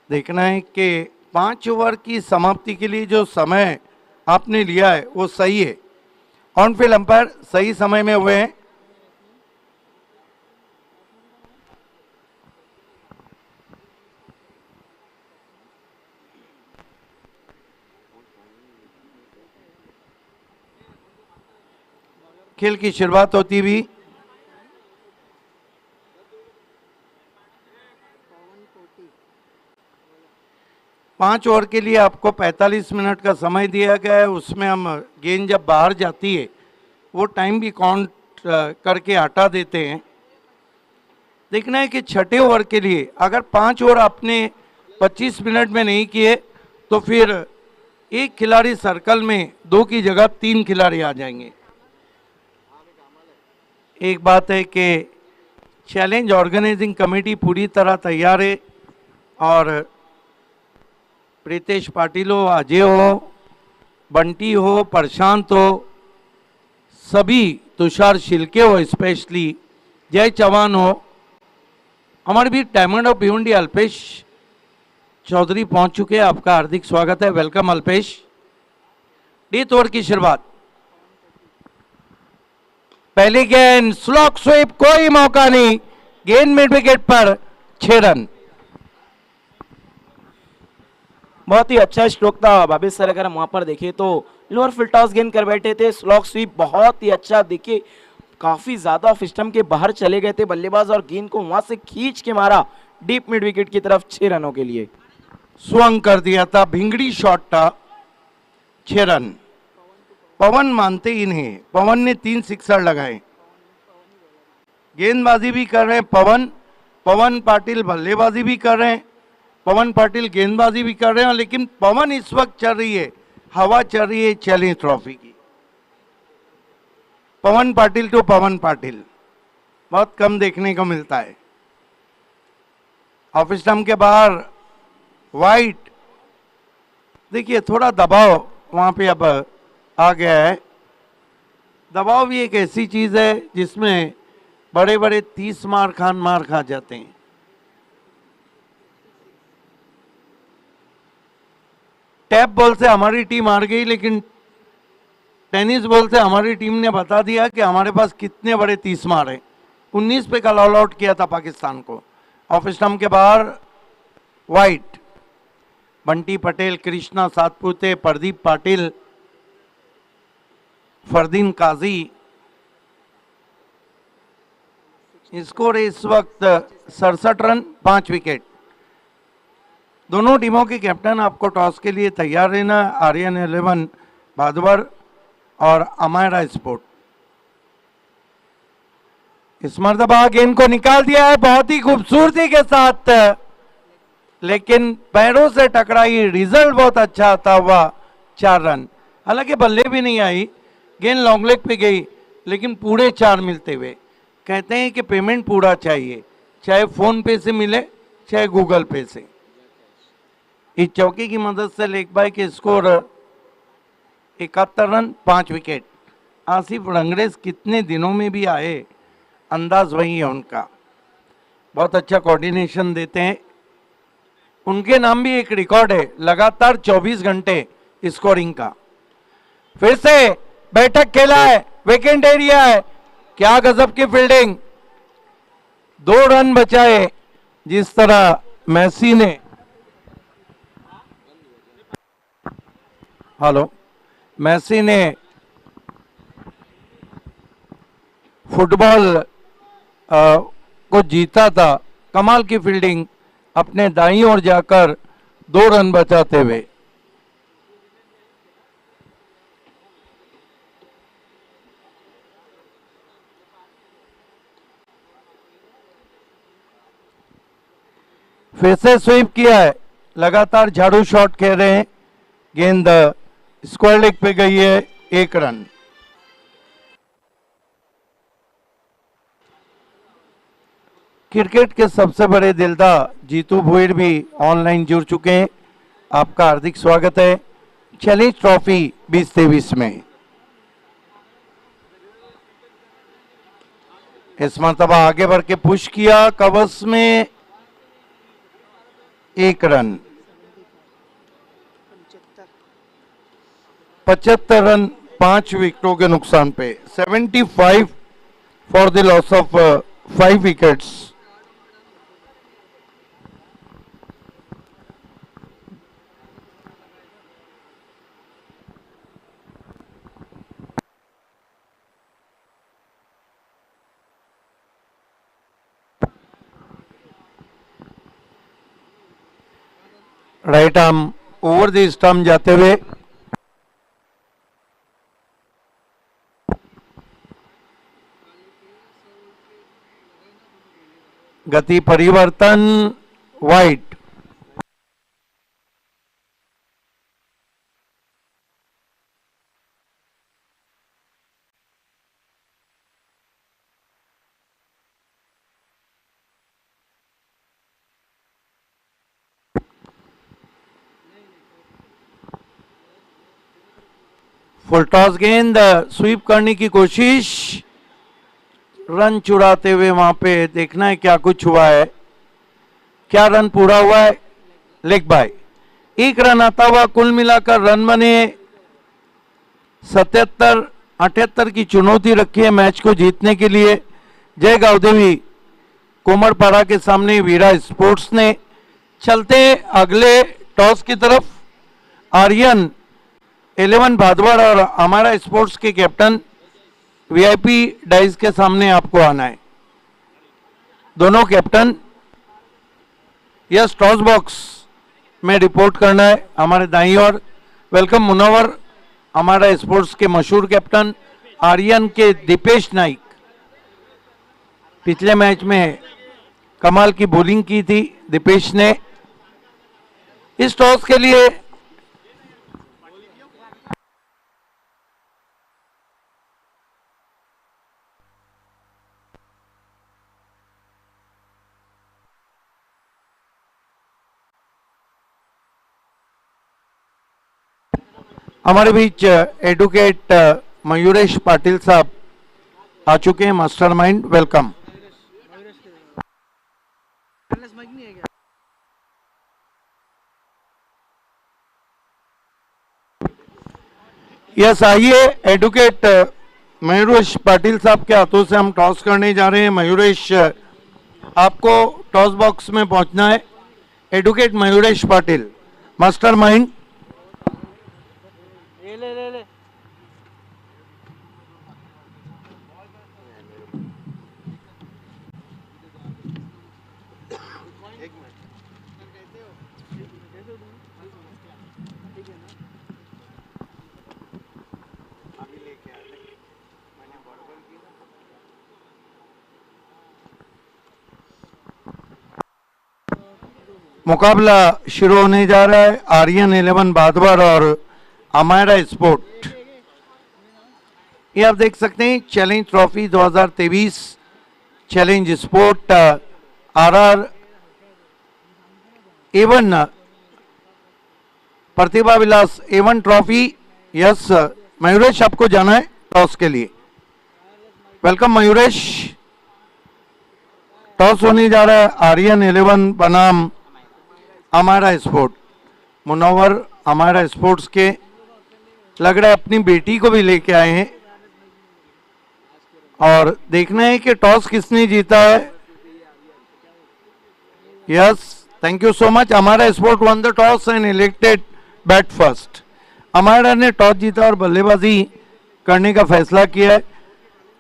देखना है कि 5 ओवर की समाप्ति के लिए जो समय आपने लिया है वो सही है। ऑन फील्ड अंपायर सही समय में हुए हैं। खेल की शुरुआत होती हुई 5 ओवर के लिए आपको 45 मिनट का समय दिया गया है। उसमें हम गेंद जब बाहर जाती है वो टाइम भी काउंट करके हटा देते हैं। देखना है कि 6ठे ओवर के लिए अगर 5 ओवर आपने 25 मिनट में नहीं किए तो फिर एक खिलाड़ी सर्कल में 2 की जगह 3 खिलाड़ी आ जाएंगे। एक बात है कि चैलेंज ऑर्गेनाइजिंग कमेटी पूरी तरह तैयार है और प्रीतेश पाटिल हो, अजय हो, बंटी हो, प्रशांत हो, सभी, तुषार शिल्के हो, स्पेशली जय चौहान हो, हमारे भी डायमंड ऑफ भिवंडी अल्पेश चौधरी पहुंच चुके हैं, आपका हार्दिक स्वागत है। वेलकम अल्पेश। डेथ ओवर की शुरुआत। पहली गेंद स्लॉक स्वीप, कोई मौका नहीं, गेंद मिड विकेट पर, 6 रन। बहुत ही अच्छा स्ट्रोक था भाभी सर, अगर हम वहां पर देखें तो लोअर फुल टॉस गेंद कर बैठे थे, स्लॉक स्वीप बहुत ही अच्छा, देखिए काफी ज्यादा ऑफ स्टंप के बाहर चले गए थे बल्लेबाज और गेंद को वहां से खींच के मारा डीप मिड विकेट की तरफ 6 रनों के लिए। स्वंग कर दिया था, भिंगड़ी शॉट था, 6 रन। पवन मानते ही नहीं, पवन ने 3 सिक्सर लगाए। गेंदबाजी भी कर रहे हैं पवन पाटिल बल्लेबाजी भी कर रहे हैं, पवन पाटिल गेंदबाजी भी कर रहे हैं, लेकिन पवन इस वक्त चल रही है, हवा चल रही है चैलेंज ट्रॉफी की। पवन पाटिल टू पवन पाटिल बहुत कम देखने को मिलता है। ऑफ स्टंप के बाहर वाइट, देखिए थोड़ा दबाव वहां पे अब आ गया है। दबाव भी एक ऐसी चीज है जिसमें बड़े बड़े 30 मार खा जाते हैं। टैप बॉल से हमारी टीम हार गई, लेकिन टेनिस बॉल से हमारी टीम ने बता दिया कि हमारे पास कितने बड़े 30 मार हैं। 19 पे कल ऑल आउट किया था पाकिस्तान को। ऑफ स्टंप के बाहर वाइट, बंटी पटेल, कृष्णा सातपुते, प्रदीप पाटिल, फरदीन काजी। स्कोर इस वक्त 67 रन, 5 विकेट। दोनों टीमों के कैप्टन आपको टॉस के लिए तैयार रहना, आर्यन 11 भादवर और अमायरा स्पोर्ट। इस मर्तबा गेंद को निकाल दिया है बहुत ही खूबसूरती के साथ, लेकिन पैरों से टकराई, रिजल्ट बहुत अच्छा आता हुआ, 4 रन। हालांकि बल्ले भी नहीं आई, गेंद लॉन्ग लेग पे गई, लेकिन पूरे 4 मिलते हुए। कहते हैं कि पेमेंट पूरा चाहिए, चाहे फोन पे से मिले चाहे गूगल पे से। इस चौके की मदद से लेग बाय के score 71 run, 5 wicket. Asif Rangrez कितने दिनों में भी आए, अंदाज वही है उनका, बहुत अच्छा कोऑर्डिनेशन देते हैं। उनके नाम भी एक रिकॉर्ड है, लगातार 24 घंटे स्कोरिंग का। फिर से बैठक खेला है, वेकेंट एरिया है, क्या गजब की फील्डिंग, 2 रन बचाए। जिस तरह मेसी ने मेसी ने फुटबॉल को जीता था, कमाल की फील्डिंग, अपने दाईं ओर जाकर 2 रन बचाते हुए। फिर से स्वीप किया है, लगातार झाड़ू शॉट खेल रहे हैं, गेंद स्क्वायर लेग पे गई है, 1 रन। क्रिकेट के सबसे बड़े दिलदार जीतू भोईर भी ऑनलाइन जुड़ चुके हैं, आपका हार्दिक स्वागत है चैलेंज ट्रॉफी 2023 में। इस मर्तबा आगे बढ़ के पुश किया, कवर्स में 1 रन। 75 रन 5 विकेटों के नुकसान पे, 75 for the loss of 5 wickets. Right arm over the stump जाते हुए गति परिवर्तन, वाइट। फुल टॉस गेंद, स्वीप करने की कोशिश, रन चुराते हुए वहां पे देखना है क्या कुछ हुआ है, क्या रन पूरा हुआ है, लेग बाय। 1 रन आता हुआ कुल मिलाकर रन बने 77-78 की चुनौती रखी है मैच को जीतने के लिए जय गावदेवी कोमरपाड़ा के सामने वीरा स्पोर्ट्स ने। चलते अगले टॉस की तरफ। आर्यन 11 भादवाड़ और हमारा स्पोर्ट्स के कैप्टन वीआईपी डाइस के सामने आपको आना है। दोनों कैप्टन यस टॉस बॉक्स में रिपोर्ट करना है। हमारे दाईं ओर वेलकम मुनव्वर, हमारा स्पोर्ट्स के मशहूर कैप्टन। आर्यन के दीपेश नाइक, पिछले मैच में कमाल की बॉलिंग की थी दीपेश ने। इस टॉस के लिए हमारे बीच एडवोकेट मयूरेश पाटिल साहब आ चुके हैं, मास्टरमाइंड। वेलकम। यस, आइए एडवोकेट मयूरेश पाटिल साहब के हाथों से हम टॉस करने जा रहे हैं। मयूरेश, आपको टॉस बॉक्स में पहुंचना है। Advocate Mayuresh Patil, mastermind. मुकाबला शुरू होने जा रहा है। आर्यन 11 भादवाड़ और हमारा स्पोर्ट। ये आप देख सकते हैं challenge trophy 2023 challenge sport RR Avon Pratibha Vilas Avon trophy. Yes Mayuresh, आपको जाना है टॉस के लिए। वेलकम मयूरेश। टॉस होने जा रहा है आर्यन 11 बनाम हमारा स्पोर्ट। मुनव्वर हमारा स्पोर्ट्स के लग रहा है अपनी बेटी को भी लेके आए हैं और देखना है कि टॉस किसने जीता है। Yes, thank you so much. हमारा sport won the toss and elected bat first. हमारा ने टॉस जीता और बल्लेबाजी करने का फैसला किया है।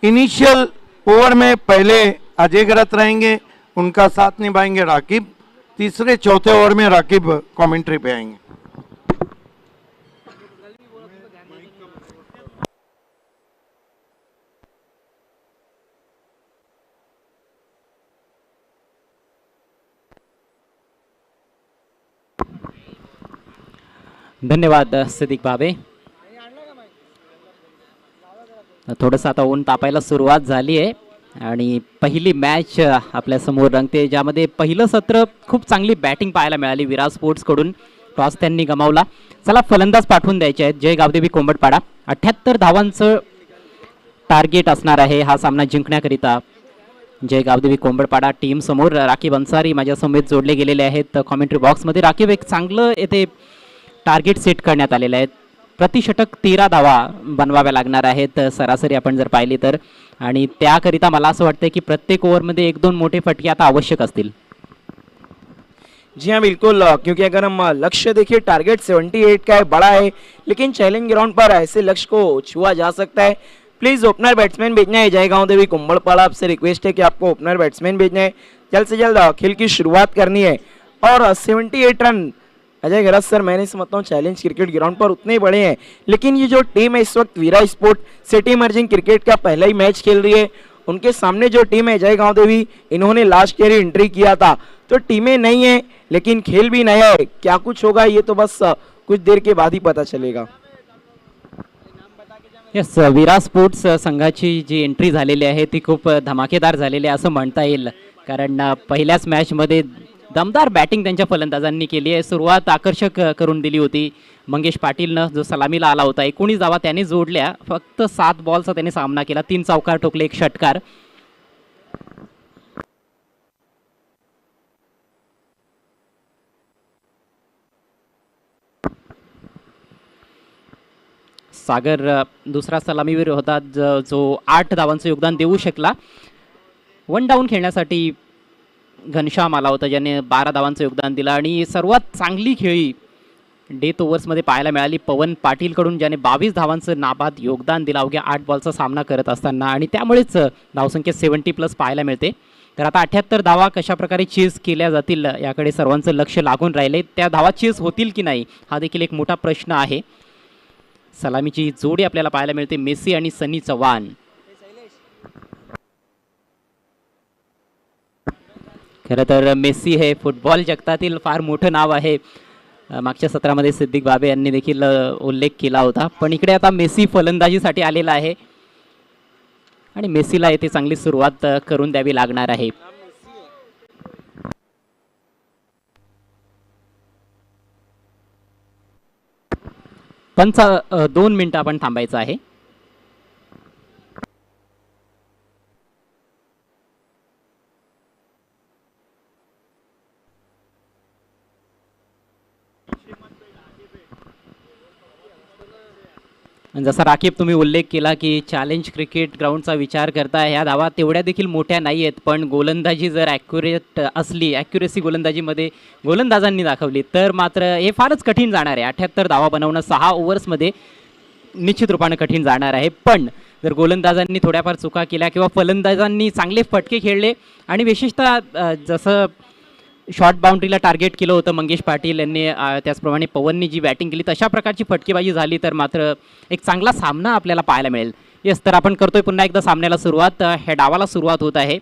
इनिशियल ओवर में पहले अजय गरत रहेंगे, उनका साथ निभाएंगे राकिब। तीसरे चौथे ओवर में राकिब कमेंट्री पे आएंगे। धन्यवाद सिद्दीक भावे। थोडंसं आता ऊन तापायला सुरुवात झाली आहे आणि पहिली मॅच आपल्या समोर रंगते, ज्यामध्ये पहिलं सत्र खूप चांगली बॅटिंग पाहायला मिळाली विराट स्पोर्ट्सकडून। टॉस त्यांनी गमावला। चला फलंदाज पाठवून द्यायचे आहेत। जय गावदेवी कोंबडपाडा 78 धावांचं टार्गेट असणार आहे हा सामना जिंकण्याकरिता। जय गावदेवी कोंबडपाडा टीम समोर राकीब अन्सारी माझ्या समेत जोडले गेलेले आहेत कॉमेंट्री बॉक्समध्ये। राकीब, एक चांगलं येथे टार्गेट सेट करण्यात आलेलं आहे। प्रतिषटक 13 धावा बनवाव्या लागणार आहेत सरासरी आपण जर पाहिली तर, आणि त्याकरिता मला असं वाटतं की प्रत्येक ओव्हरमध्ये 1-2 मोठे फटके आता आवश्यक असतील। जी हाँ बिल्कुल, क्योंकि अगर हम लक्ष्य देखिए टारगेट 78 का है, बड़ा है, लेकिन चैलेंज ग्राउंड पर ऐसे लक्ष्य को छुआ जा सकता है। प्लीज ओपनर बैट्समैन भेजना है। जय गांव देवी कुंभलपाड़ा, आपसे रिक्वेस्ट है कि आपको ओपनर बैट्समैन भेजना है। जल्द से जल्द खेल की शुरुआत करनी है। और 78 रन अजय गरज सर, मैंने समझता हूँ चैलेंज क्रिकेट ग्राउंड पर उतने बड़े हैं, लेकिन ये जो टीम है इस वक्त वीरा स्पोर्ट सिटी इमर्जिंग क्रिकेट का पहला ही मैच खेल रही है। उनके सामने जो टीम है जय गांव देवी, इन्होंने लास्ट ईयर ही एंट्री किया था, तो टीमें नई हैं लेकिन खेल भी नया है। क्या कुछ होगा ये तो बस कुछ देर के बाद ही पता चलेगा। यस, विराट स्पोर्ट्स संघाची जी एंट्री झालेली आहे ती खूप धमाकेदार झालेली आहे असं म्हणता येईल, कारण पहिल्याच मॅचमध्ये दमदार बॅटिंग त्यांच्या फलंदाजांनी केली आहे। सुरुवात आकर्षक करून दिली होती मंगेश पाटीलनं, जो सलामीला आला होता। 19 धावा त्याने जोडल्या, फक्त 7 बॉलचा त्याने सामना केला, 3 चौकार ठोकले, 1 षटकार। सागर दुसरा सलामीवीर होता जो 8 धावांचं योगदान देऊ शकला. 1 डाऊन खेळण्यासाठी घनश्याम आला होता ज्याने 12 धावांचं योगदान दिलं आणि सर्वात चांगली खेळी डेथ ओव्हर्समध्ये पाहायला मिळाली पवन पाटीलकडून ज्याने 22 धावांचं नाबाद योगदान दिलं अवघ्या 8 बॉलचा सामना करत असताना आणि त्यामुळेच धावसंख्या 70+ पाहायला मिळते. तर आता 78 धावा कशाप्रकारे चेस केल्या जातील याकडे सर्वांचं लक्ष लागून राहिले. त्या धावा चेस होतील की नाही हा देखील एक मोठा प्रश्न आहे. सलामीची जोडी आपल्याला पाहायला मिळते मेसी आणि सनी चव्हाण. खरं तर मेसी हे फुटबॉल जगतातील फार मोठं नाव आहे. मागच्या सत्रामध्ये सिद्दीक बाबे यांनी देखील उल्लेख केला होता. पण इकडे आता मेसी फलंदाजीसाठी आलेला आहे आणि मेसीला येथे चांगली सुरुवात करून द्यावी लागणार आहे. पंच 2 मिनिटं आपण थांबायचं आहे. जसा राकीब तुम्ही उल्लेख केला की चॅलेंज क्रिकेट ग्राउंडचा विचार करता ह्या धावा तेवढ्या देखील मोठ्या नाही आहेत. पण गोलंदाजी जर ॲक्युरेट असली ॲक्युरेसी गोलंदाजीमध्ये गोलंदाजांनी दाखवली तर मात्र हे फारच कठीण जाणार आहे. 78 धावा बनवणं 6 ओव्हर्समध्ये निश्चित रूपानं कठीण जाणार आहे. पण जर गोलंदाजांनी थोड्याफार चुका केल्या किंवा फलंदाजांनी चांगले फटके खेळले आणि विशेषतः जसं शॉर्ट बाउंड्रीला टार्गेट केलं होतं मंगेश पाटील यांनी त्याचप्रमाणे पवननी जी बॅटिंग केली तशा प्रकारची फटकेबाजी झाली तर मात्र एक चांगला सामना आपल्याला पाहायला मिळेल. येस तर आपण करतोय पुन्हा एकदा सामन्याला सुरुवात. ह्या डावाला सुरुवात होत आहे.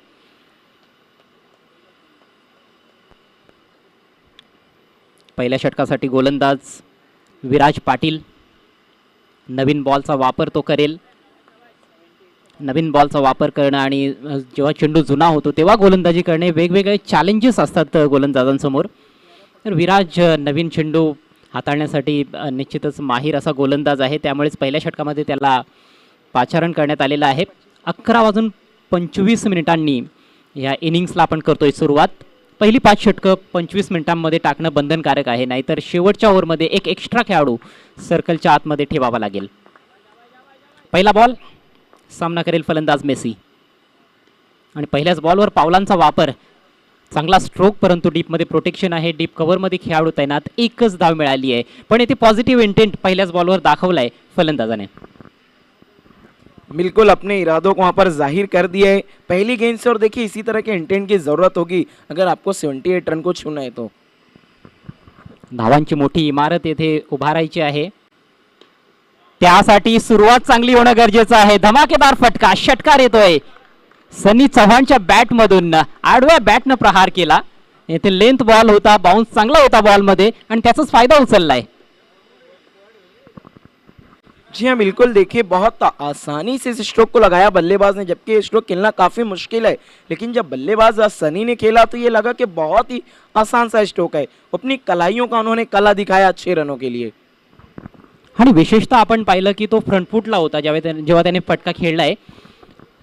पहिल्या षटकासाठी गोलंदाज विराज पाटील. नवीन बॉलचा वापर तो करेल. नवीन बॉलचा वापर करणं आणि जेव्हा चेंडू जुना होतो तेव्हा गोलंदाजी करणे वेगवेगळे चॅलेंजेस असतात गोलंदाजांसमोर. तर विराज नवीन चेंडू हाताळण्यासाठी निश्चितच माहीर असा गोलंदाज आहे. त्यामुळेच पहिल्या षटकामध्ये त्याला पाचारण करण्यात आलेलं आहे. 11:25 या इनिंग्सला आपण करतोय सुरुवात. पहिली 5 षटकं 25 मिनिटांमध्ये टाकणं बंधनकारक आहे. नाहीतर शेवटच्या ओव्हरमध्ये एक एक्स्ट्रा खेळाडू सर्कलच्या आतमध्ये ठेवावा लागेल. पहिला बॉल सामना करेल फलंदाज मेसी आणि पहिल्याच बॉलवर पावलांचा वापर. चांगला स्ट्रोक परंतु डीपमध्ये प्रोटेक्शन आहे. डीप कव्हरमध्ये खेळाडू तैनात. एकच धाव मिळाली आहे पण येथे पॉझिटिव्ह इंटेंट पहिल्याच बॉलवर दाखवलाय फलंदाजाने. बिल्कुल अपने इरादों को वहाँ पर जाहिर कर दिया है पहली गेंद से. और देखिए इसी तरह के इंटेंट की ज़रूरत होगी अगर आपको 78 रन को छूना है तो. धावांची मोठी इमारत येथे उभारायची आहे. त्यासाठी सुरुवात चांगली होणं गरजेचं आहे. धमाकेदार फटका षटकार येतोय. सनी चव्हाणच्या बॅटमधून आडव्या बॅटनं प्रहार केला. येथे लेंथ बॉल होता. बाउन्स चांगला होता बॉलमध्ये आणि त्याचाच फायदा उचललाय. जी हाँ बिल्कुल. देखिए बहुत आसानी से इस स्ट्रोक को लगाया बल्लेबाज ने, जबकि ये स्ट्रोक खेलना काफ़ी मुश्किल है. लेकिन जब बल्लेबाज सनी ने खेला तो ये लगा कि बहुत ही आसान सा स्ट्रोक है. अपनी कलाइयों का उन्होंने कला दिखाया अच्छे रनों के लिए. आणि विशेषतः आपण पाहिलं की तो फ्रंट फुटला होता जेव्हा त्याने फटका खेळलाय.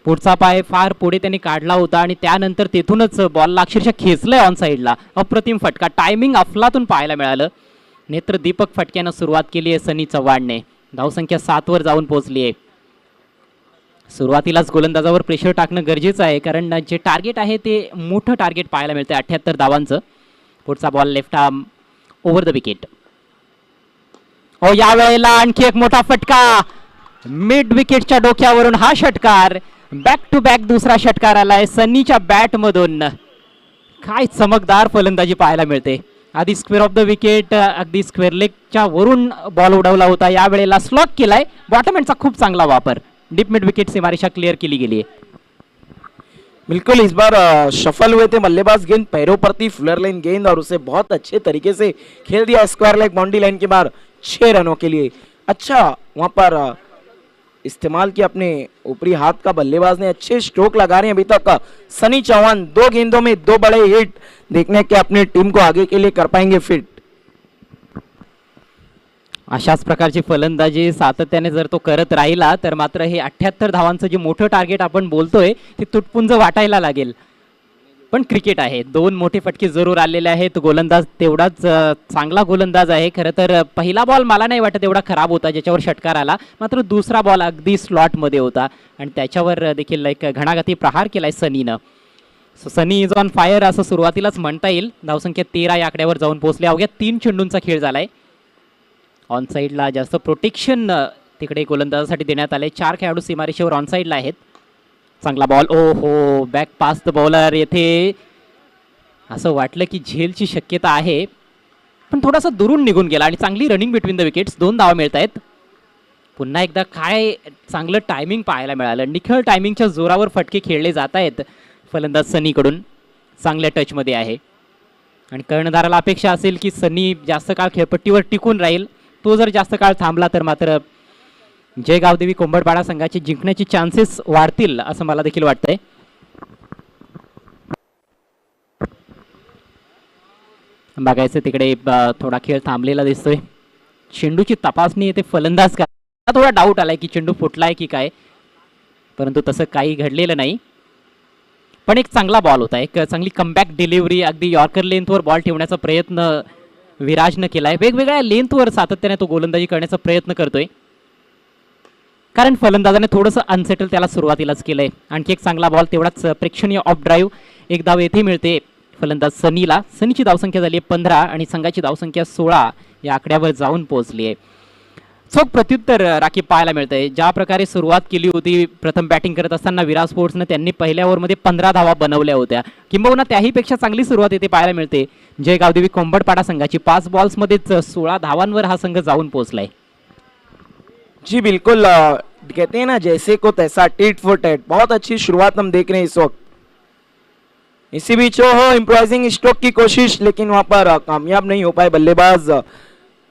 पुढचा पाय फार पुढे त्याने काढला होता आणि त्यानंतर तेथूनच बॉलला अक्षरशः खेचलंय ऑन साईडला. अप्रतिम फटका. टायमिंग अफलातून पाहायला मिळालं. नेत्रदीपक फटक्यानं सुरुवात केली आहे सनी चव्हाणने. धावसंख्या 7 वर जाऊन पोहोचली आहे. सुरुवातीलाच गोलंदाजावर प्रेशर टाकणं गरजेचं आहे कारण जे टार्गेट आहे ते मोठं टार्गेट पाहायला मिळतं 78 धावांचं. पुढचा ball left arm over the wicket. या वेळेला आणखी एक मोठा फटका मिड विकेटच्या डोक्यावरून. हा षटकार बॅक टू बॅक दुसरा षटकार आलाय सनीच्या बॅटमधून. काय चमकदार फलंदाजी पाहायला मिळते. आधी स्क्वेअर ऑफ द विकेट अगदी स्क्वेअर लेगच्या वरून बॉल उडवला होता. या वेळेला स्लॉक केलाय. बॉटम एंडचा खूप चांगला वापर. डीप मिड विकेट सीमारेषा क्लिअर केली गेली आहे. बिल्कुल इस बार शफल हुए थे बल्लेबाज. गेंद पैरों पर थी, फ्लर लाइन गेंद और उसे बहुत अच्छे तरीके से खेल दिया स्क्वायर लेग बाउंड्री लाइन के बाहर 6 रनों के लिए. अच्छा वहां पर इस्तेमाल किया अपने ऊपरी हाथ का बल्लेबाज ने. अच्छे स्ट्रोक लगा रहे हैं अभी तक सनी चौहान. 2 गेंदों में 2 बड़े हिट. देखने के अपनी टीम को आगे के लिए कर पाएंगे फिट. अशाच प्रकारची फलंदाजी सातत्याने जर तो करत राहिला तर मात्र हे 78 धावांचं जे मोठं टार्गेट आपण बोलतोय ते तुटपुंज वाटायला लागेल. पण क्रिकेट आहे, दोन मोठे फटके जरूर आलेले आहेत. गोलंदाज तेवढाच चांगला गोलंदाज आहे. खरं तर पहिला बॉल मला नाही वाटत एवढा खराब होता ज्याच्यावर षटकार आला, मात्र दुसरा बॉल अगदी स्लॉटमध्ये होता आणि त्याच्यावर देखील एक घणाघाती प्रहार केलाय सनीनं. सो सनी इज ऑन फायर असं सुरुवातीलाच म्हणता येईल. धावसंख्या 13 या आकड्यावर जाऊन पोहोचले. अवघ्या 3 चेंडूंचा खेळ झालाय. ऑन साईडला जास्त प्रोटेक्शन तिकडे गोलंदाजासाठी देण्यात आले. 4 खेळाडू सीमारेषेवर ऑन साईडला आहेत. चांगला बॉल, ओ हो, बॅक पास द बॉलर. येथे असं वाटलं की झेलची शक्यता आहे, पण थोडासा दुरून निघून गेला आणि चांगली रनिंग बिटवीन द विकेट्स. 2 धावा मिळत आहेत. पुन्हा एकदा काय चांगलं टायमिंग पाहायला मिळालं. निखळ टायमिंगच्या जोरावर फटके खेळले जात आहेत फलंदाज सनीकडून. चांगल्या टचमध्ये आहे आणि कर्णधाराला अपेक्षा असेल की सनी जास्त काळ खेळपट्टीवर टिकून राहील. तो जर जास्त काळ थांबला तर मात्र जय गावदेवी कोंबडपाडा संघाचे जिंकण्याचे चान्सेस वाढतील असं मला देखील वाटतंय. बघायचं तिकडे थोडा खेळ थांबलेला दिसतोय. चेंडूची तपासणी येते फलंदाज का, थोडा डाऊट आलाय की चेंडू फुटलाय की काय, परंतु तसं काही घडलेलं नाही. पण एक चांगला बॉल होता, एक चांगली कमबॅक डिलिव्हरी. अगदी यॉर्कर लेंथवर बॉल ठेवण्याचा प्रयत्न विराजनं केलाय. वेगवेगळ्या लेंथवर सातत्याने तो गोलंदाजी करण्याचा प्रयत्न करतोय, कारण फलंदाजाने थोडंसं अनसेटल त्याला सुरुवातीलाच केलंय. आणखी एक चांगला बॉल, तेवढाच प्रेक्षणीय ऑफ ड्राईव्ह. एक धाव येथे मिळते फलंदाज सनीला. सनीची धावसंख्या झाली आहे 15 आणि संघाची धावसंख्या 16 या आकड्यावर जाऊन पोहोचली आहे. चोख प्रत्युत्तर राखीव पाहायला मिळतंय. ज्या प्रकारे सुरुवात केली होती प्रथम बॅटिंग करत असताना विराट स्पोर्ट्सनं, त्यांनी पहिल्या ओव्हरमध्ये 15 धावा बनवल्या होत्या, किंबहुना त्याहीपेक्षा चांगली सुरुवात येथे पाहायला मिळते जय गावदेवी कोंबडपाडा संघाची. 5 बॉल्समध्येच 16 धावांवर हा संघ जाऊन पोहोचलाय. जी बिल्कुल, कहते हैं ना जैसे को तैसा, टिट फॉर टैट. बहुत अच्छी शुरुआत हम देख रहे हैं इस वक्त. इसी बीच हो इम्प्रोवाइजिंग स्ट्रोक की कोशिश, लेकिन वहां पर कामयाब नहीं हो पाए बल्लेबाज.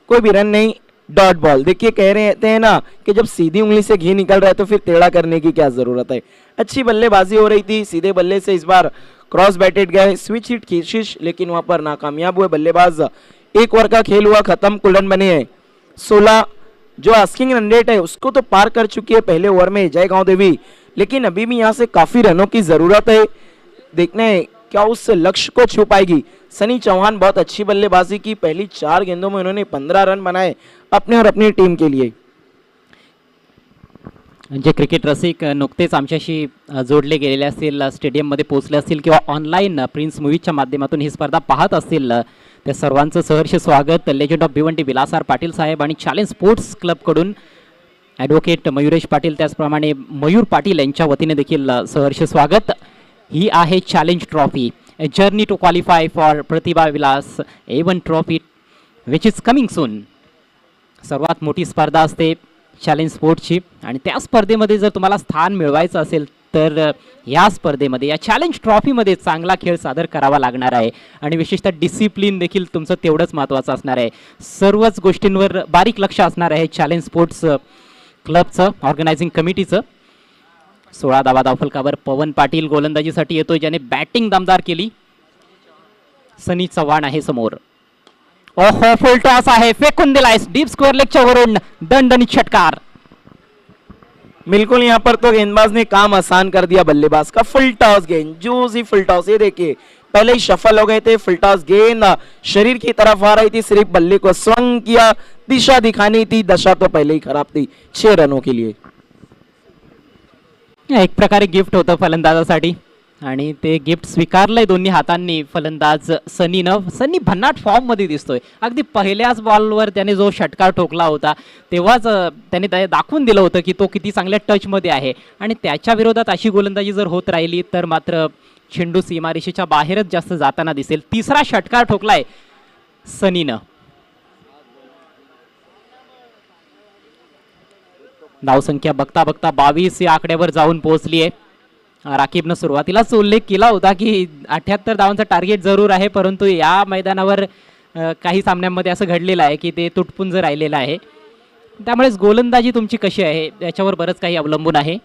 कोई भी रन नहीं, डॉट बॉल. देखिए कह रहे हैं ना कि जब सीधी उंगली से घी निकल रहा है तो फिर टेढ़ा करने की क्या जरूरत है. अच्छी बल्लेबाजी हो रही थी. सीधे बल्ले से इस बार क्रॉस बैटेड गए, स्विच हिट की कोशिश, लेकिन वहां पर नाकामयाब हुए बल्लेबाज. 1 ओवर का खेल हुआ खत्म. कुलन बने हैं 16. जो आस्किंग रन रेट है उसको तो पार कर चुकी है पहले ओवर में जय गांव देवी, लेकिन अभी भी यहाँ से काफी रनों की जरूरत है. देखना है क्या उस लक्ष्य को छू पाएगी. सनी चौहान बहुत अच्छी बल्लेबाजी की. पहली 4 गेंदों में उन्होंने 15 रन बनाए अपने और अपनी टीम के लिए. जे क्रिकेट रसिक नुकतेच आमच्याशी जोडले गेलेले असतील, स्टेडियममध्ये पोहोचले असतील किंवा ऑनलाईन प्रिन्स मूवीजच्या माध्यमातून ही स्पर्धा पाहत असतील, त्या सर्वांचं सहर्ष स्वागत. लेजंड ऑफ भिवंडी विलासार पाटील साहेब आणि चॅलेंज स्पोर्ट्स क्लबकडून ॲडव्होकेट मयुरेश पाटील, त्याचप्रमाणे मयूर पाटील यांच्या वतीने देखील सहर्ष स्वागत. ही आहे challenge trophy, a journey to qualify for Pratibha Vilas A1 trophy which is coming soon. सर्वात मोठी स्पर्धा असते चॅलेंज स्पोर्ट्सची, आणि त्या स्पर्धेमध्ये जर तुम्हाला स्थान मिळवायचं असेल तर या स्पर्धेमध्ये, या चॅलेंज ट्रॉफीमध्ये चांगला खेळ सादर करावा लागणार आहे. आणि विशेषतः डिसिप्लिन देखील तुमचं तेवढंच महत्त्वाचं असणार आहे. सर्वच गोष्टींवर बारीक लक्ष असणार आहे चॅलेंज स्पोर्ट्स क्लबचं, ऑर्गनायझिंग कमिटीचं. 16 धावा धावफलकावर पवन पाटील गोलंदाजीसाठी येतोय, ज्याने बॅटिंग दमदार केली. सनी चव्हाण आहे समोर. ओहो, फुल टॉस आहे, फेकून दिलाय डीप स्क्वेअर लेगच्या वरून. दणदणीत षटकार. बिल्कुल यहाँ पर तो गेंदबाज ने काम आसान कर दिया बल्लेबाज का. फुल टॉस गेंद, जूसी फुल टॉस. ये देखिए पहले ही सफल हो गए थे. फुल टॉस गेंद शरीर की तरफ आ रही थी, सिर्फ बल्ले को स्वंग किया, दिशा दिखानी थी. दशा तो पहले ही खराब थी 6 रनों के लिए. एक प्रकारे गिफ्ट होतं फलंदाजासाठी आणि ते गिफ्ट स्वीकारलंय दोन्ही हातांनी फलंदाज सनीनं. सनी भन्नाट फॉर्ममध्ये दिसतोय. अगदी पहिल्याच बॉलवर त्याने जो षटकार ठोकला होता तेव्हाच त्याने दाखवून दिलं होतं की तो किती चांगल्या टचमध्ये आहे, आणि त्याच्या विरोधात अशी गोलंदाजी जर होत राहिली तर मात्र चेंडू सीमारेषेच्या बाहेरच जास्त जाताना दिसेल. 3रा षटकार ठोकलाय सनीनं. धावसंख्या बघता बघता 22 या आकड्यावर जाऊन पोहोचली आहे. राकीबनं सुरुवातीलाच उल्लेख केला होता की 78 धावांचा टार्गेट जरूर आहे, परंतु या मैदानावर काही सामन्यांमध्ये असं घडलेलं आहे की ते तुटपुंज राहिलेलं आहे. त्यामुळेच गोलंदाजी तुमची कशी आहे याच्यावर बरंच काही अवलंबून आहे.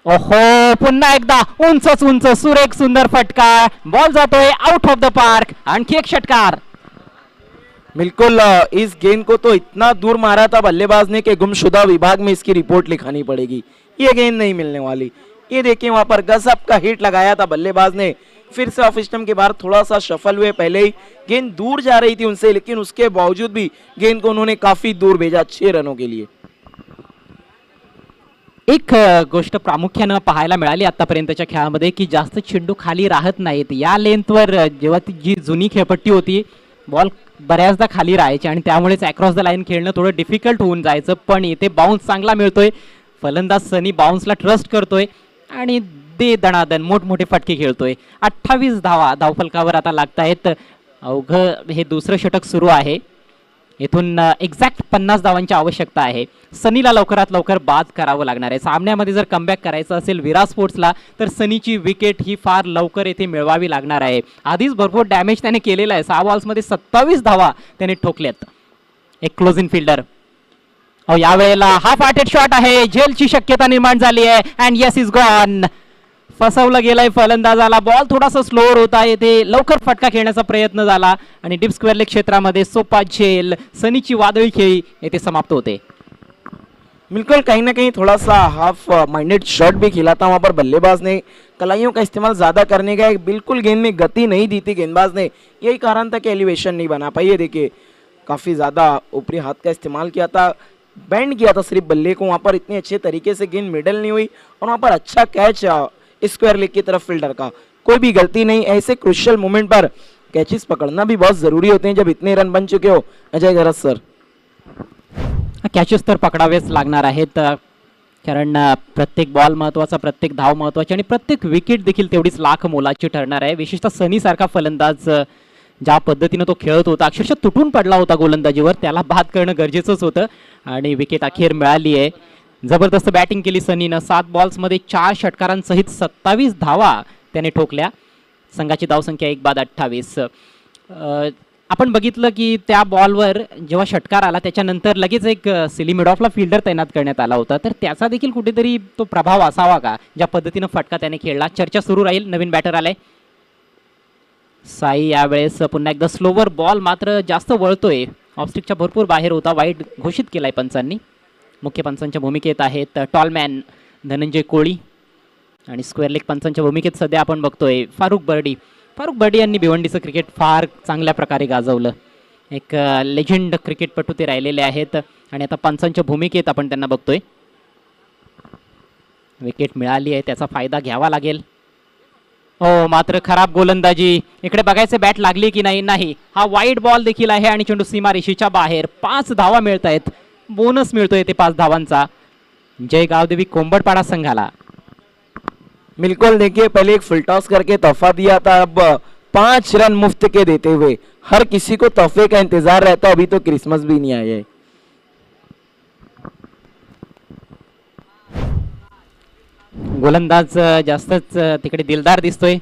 ओहो, पुन्हा एकदा उंचच उंच सुरेख सुंदर फटका. बॉल जातोय आउट ऑफ द पार्क. आणखी एक षटकार. बिल्कुल, इस गेंद को तो इतना दूर मारा था बल्लेबाज ने कि गुमशुदा विभाग में इसकी रिपोर्ट लिखानी पड़ेगी. ये गेंद नहीं मिलने वाली. ये देखिए वहां पर गजब का हिट लगाया था बल्लेबाज ने. फिर से ऑफ स्टंप के बाहर थोड़ा सा शफल हुए, पहले ही गेंद दूर जा रही थी उनसे, लेकिन उसके बावजूद भी गेंद को उन्होंने काफी दूर भेजा 6 रनों के लिए। एक गोष्ट प्रामुख्यानं पाहायला मिळाली आतापर्यंतच्या खेळामध्ये की जास्त चेंडू खाली राहत नाहीत. या लेंथवर जेव्हा ती जी जुनी खेळपट्टी होती बॉल बऱ्याचदा खाली राहायचे आणि त्यामुळेच अक्रॉस द लाईन खेळणं थोडं डिफिकल्ट होऊन जायचं. पण इथे बाउन्स चांगला मिळतोय, फलंदाज सनी बाउन्सला ट्रस्ट करतोय आणि दे दणादन मोठमोठे फटके खेळतोय. 28 धावा धावफलकावर आता लागतायत. अवघं हे दुसरं षटक सुरू आहे. इथून एक्झॅक्ट 50 धावांची आवश्यकता आहे. सनीला लवकरात लवकर बाद करावं लागणार आहे. सामन्यामध्ये जर कमबॅक करायचं असेल विराट स्पोर्ट्सला तर सनीची विकेट ही फार लवकर येथे मिळवावी लागणार आहे. आधीच भरपूर डॅमेज त्याने केलेला आहे. 6 बॉल्समध्ये 27 धावा त्याने ठोकल्यात. एक क्लोजिंग फिल्डर. यावेळेला हाफ हार्टेड शॉट आहे. झेलची शक्यता निर्माण झाली आहे अँड यस इज गॉन. फसवलं गेलंय फलंदाजाला. बॉल थोडासा स्लोअर होता. येथे लवकर फटका खेळण्याचा प्रयत्न झाला आणि डीप स्क्वेअर लेग क्षेत्रामध्ये सोपा झेल. सनीची वादळी खेळी येथे समाप्त होते. बिल्कुल कहीं ना कहीं थोड़ा सा हाफ माइंडेड शॉट भी खेला था वहाँ पर बल्लेबाज ने. कलाइयों का इस्तेमाल ज़्यादा करने का, बिल्कुल गेंद में गति नहीं दी थी गेंदबाज ने. यही कारण था कि एलिवेशन नहीं बना पाई है. देखिए काफ़ी ज़्यादा ऊपरी हाथ का इस्तेमाल किया था, बैंड किया था सिर्फ बल्ले को. वहाँ पर इतने अच्छे तरीके से गेंद मिडल नहीं हुई और वहाँ पर अच्छा कैच स्क्वायर लेग की तरफ फील्डर का. कोई भी गलती नहीं. ऐसे क्रुशियल मोमेंट पर कैचेस पकड़ना भी बहुत ज़रूरी होते हैं जब इतने रन बन चुके हो. अजय गरज सर, कॅचेस तर पकडावेच लागणार आहेत कारण प्रत्येक बॉल महत्त्वाचा, प्रत्येक धाव महत्त्वाची आणि प्रत्येक विकेट देखील तेवढीच लाख मोलाची ठरणार आहे. विशेषतः सनी सारखा फलंदाज ज्या पद्धतीनं तो खेळत होता, अक्षरशः तुटून पडला होता गोलंदाजीवर, त्याला बाद करणं गरजेचंच होतं आणि विकेट अखेर मिळाली आहे. जबरदस्त बॅटिंग केली सनीनं. 7 बॉल्समध्ये 4 षटकारांसहित 27 धावा त्याने ठोकल्या. संघाची धावसंख्या 1/28. आपण बघितलं की त्या बॉलवर जेव्हा षटकार आला त्याच्यानंतर लगेच एक सिली मिड ऑफला फिल्डर तैनात करण्यात आला होता. तर त्याचा देखील कुठेतरी तो प्रभाव असावा का, ज्या पद्धतीनं फटका त्याने खेळला. चर्चा सुरू राहील. नवीन बॅटर आलाय साई. यावेळेस पुन्हा एकदा स्लोवर बॉल मात्र जास्त वळतोय. ऑफस्टिकच्या भरपूर बाहेर होता. वाईड घोषित केलाय पंचांनी. मुख्य पंचांच्या भूमिकेत आहेत टॉलमॅन धनंजय कोळी आणि स्क्वेअर लेग पंचांच्या भूमिकेत सध्या आपण बघतोय फारुख बर्डी. फारुख बर्डी यांनी भिवंडीचं क्रिकेट फार चांगल्या प्रकारे गाजवलं. एक लेजंड क्रिकेटपटू ते राहिलेले आहेत आणि आता पंचांच्या भूमिकेत आपण त्यांना बघतोय. विकेट मिळाली आहे, त्याचा फायदा घ्यावा लागेल. हो मात्र खराब गोलंदाजी. इकडे बघायचे बॅट लागली की नाही. हा वाईड बॉल देखील आहे आणि चेंडू सीमारेषेच्या बाहेर. 5 धावा मिळत आहेत. बोनस मिळतोय ते 5 धावांचा जय गावदेवी कोंबडपाडा संघाला. बिल्कुल देखिए पहले एक फुल टॉस करके तोहफा दिया था, अब 5 रन मुफ्त के देते हुए हर किसी को तोहफे का इंतजार रहता है. अभी तो क्रिसमस भी नहीं आई है. गोलंदाज जास्तच तिकडे दिलदार दिसतोय.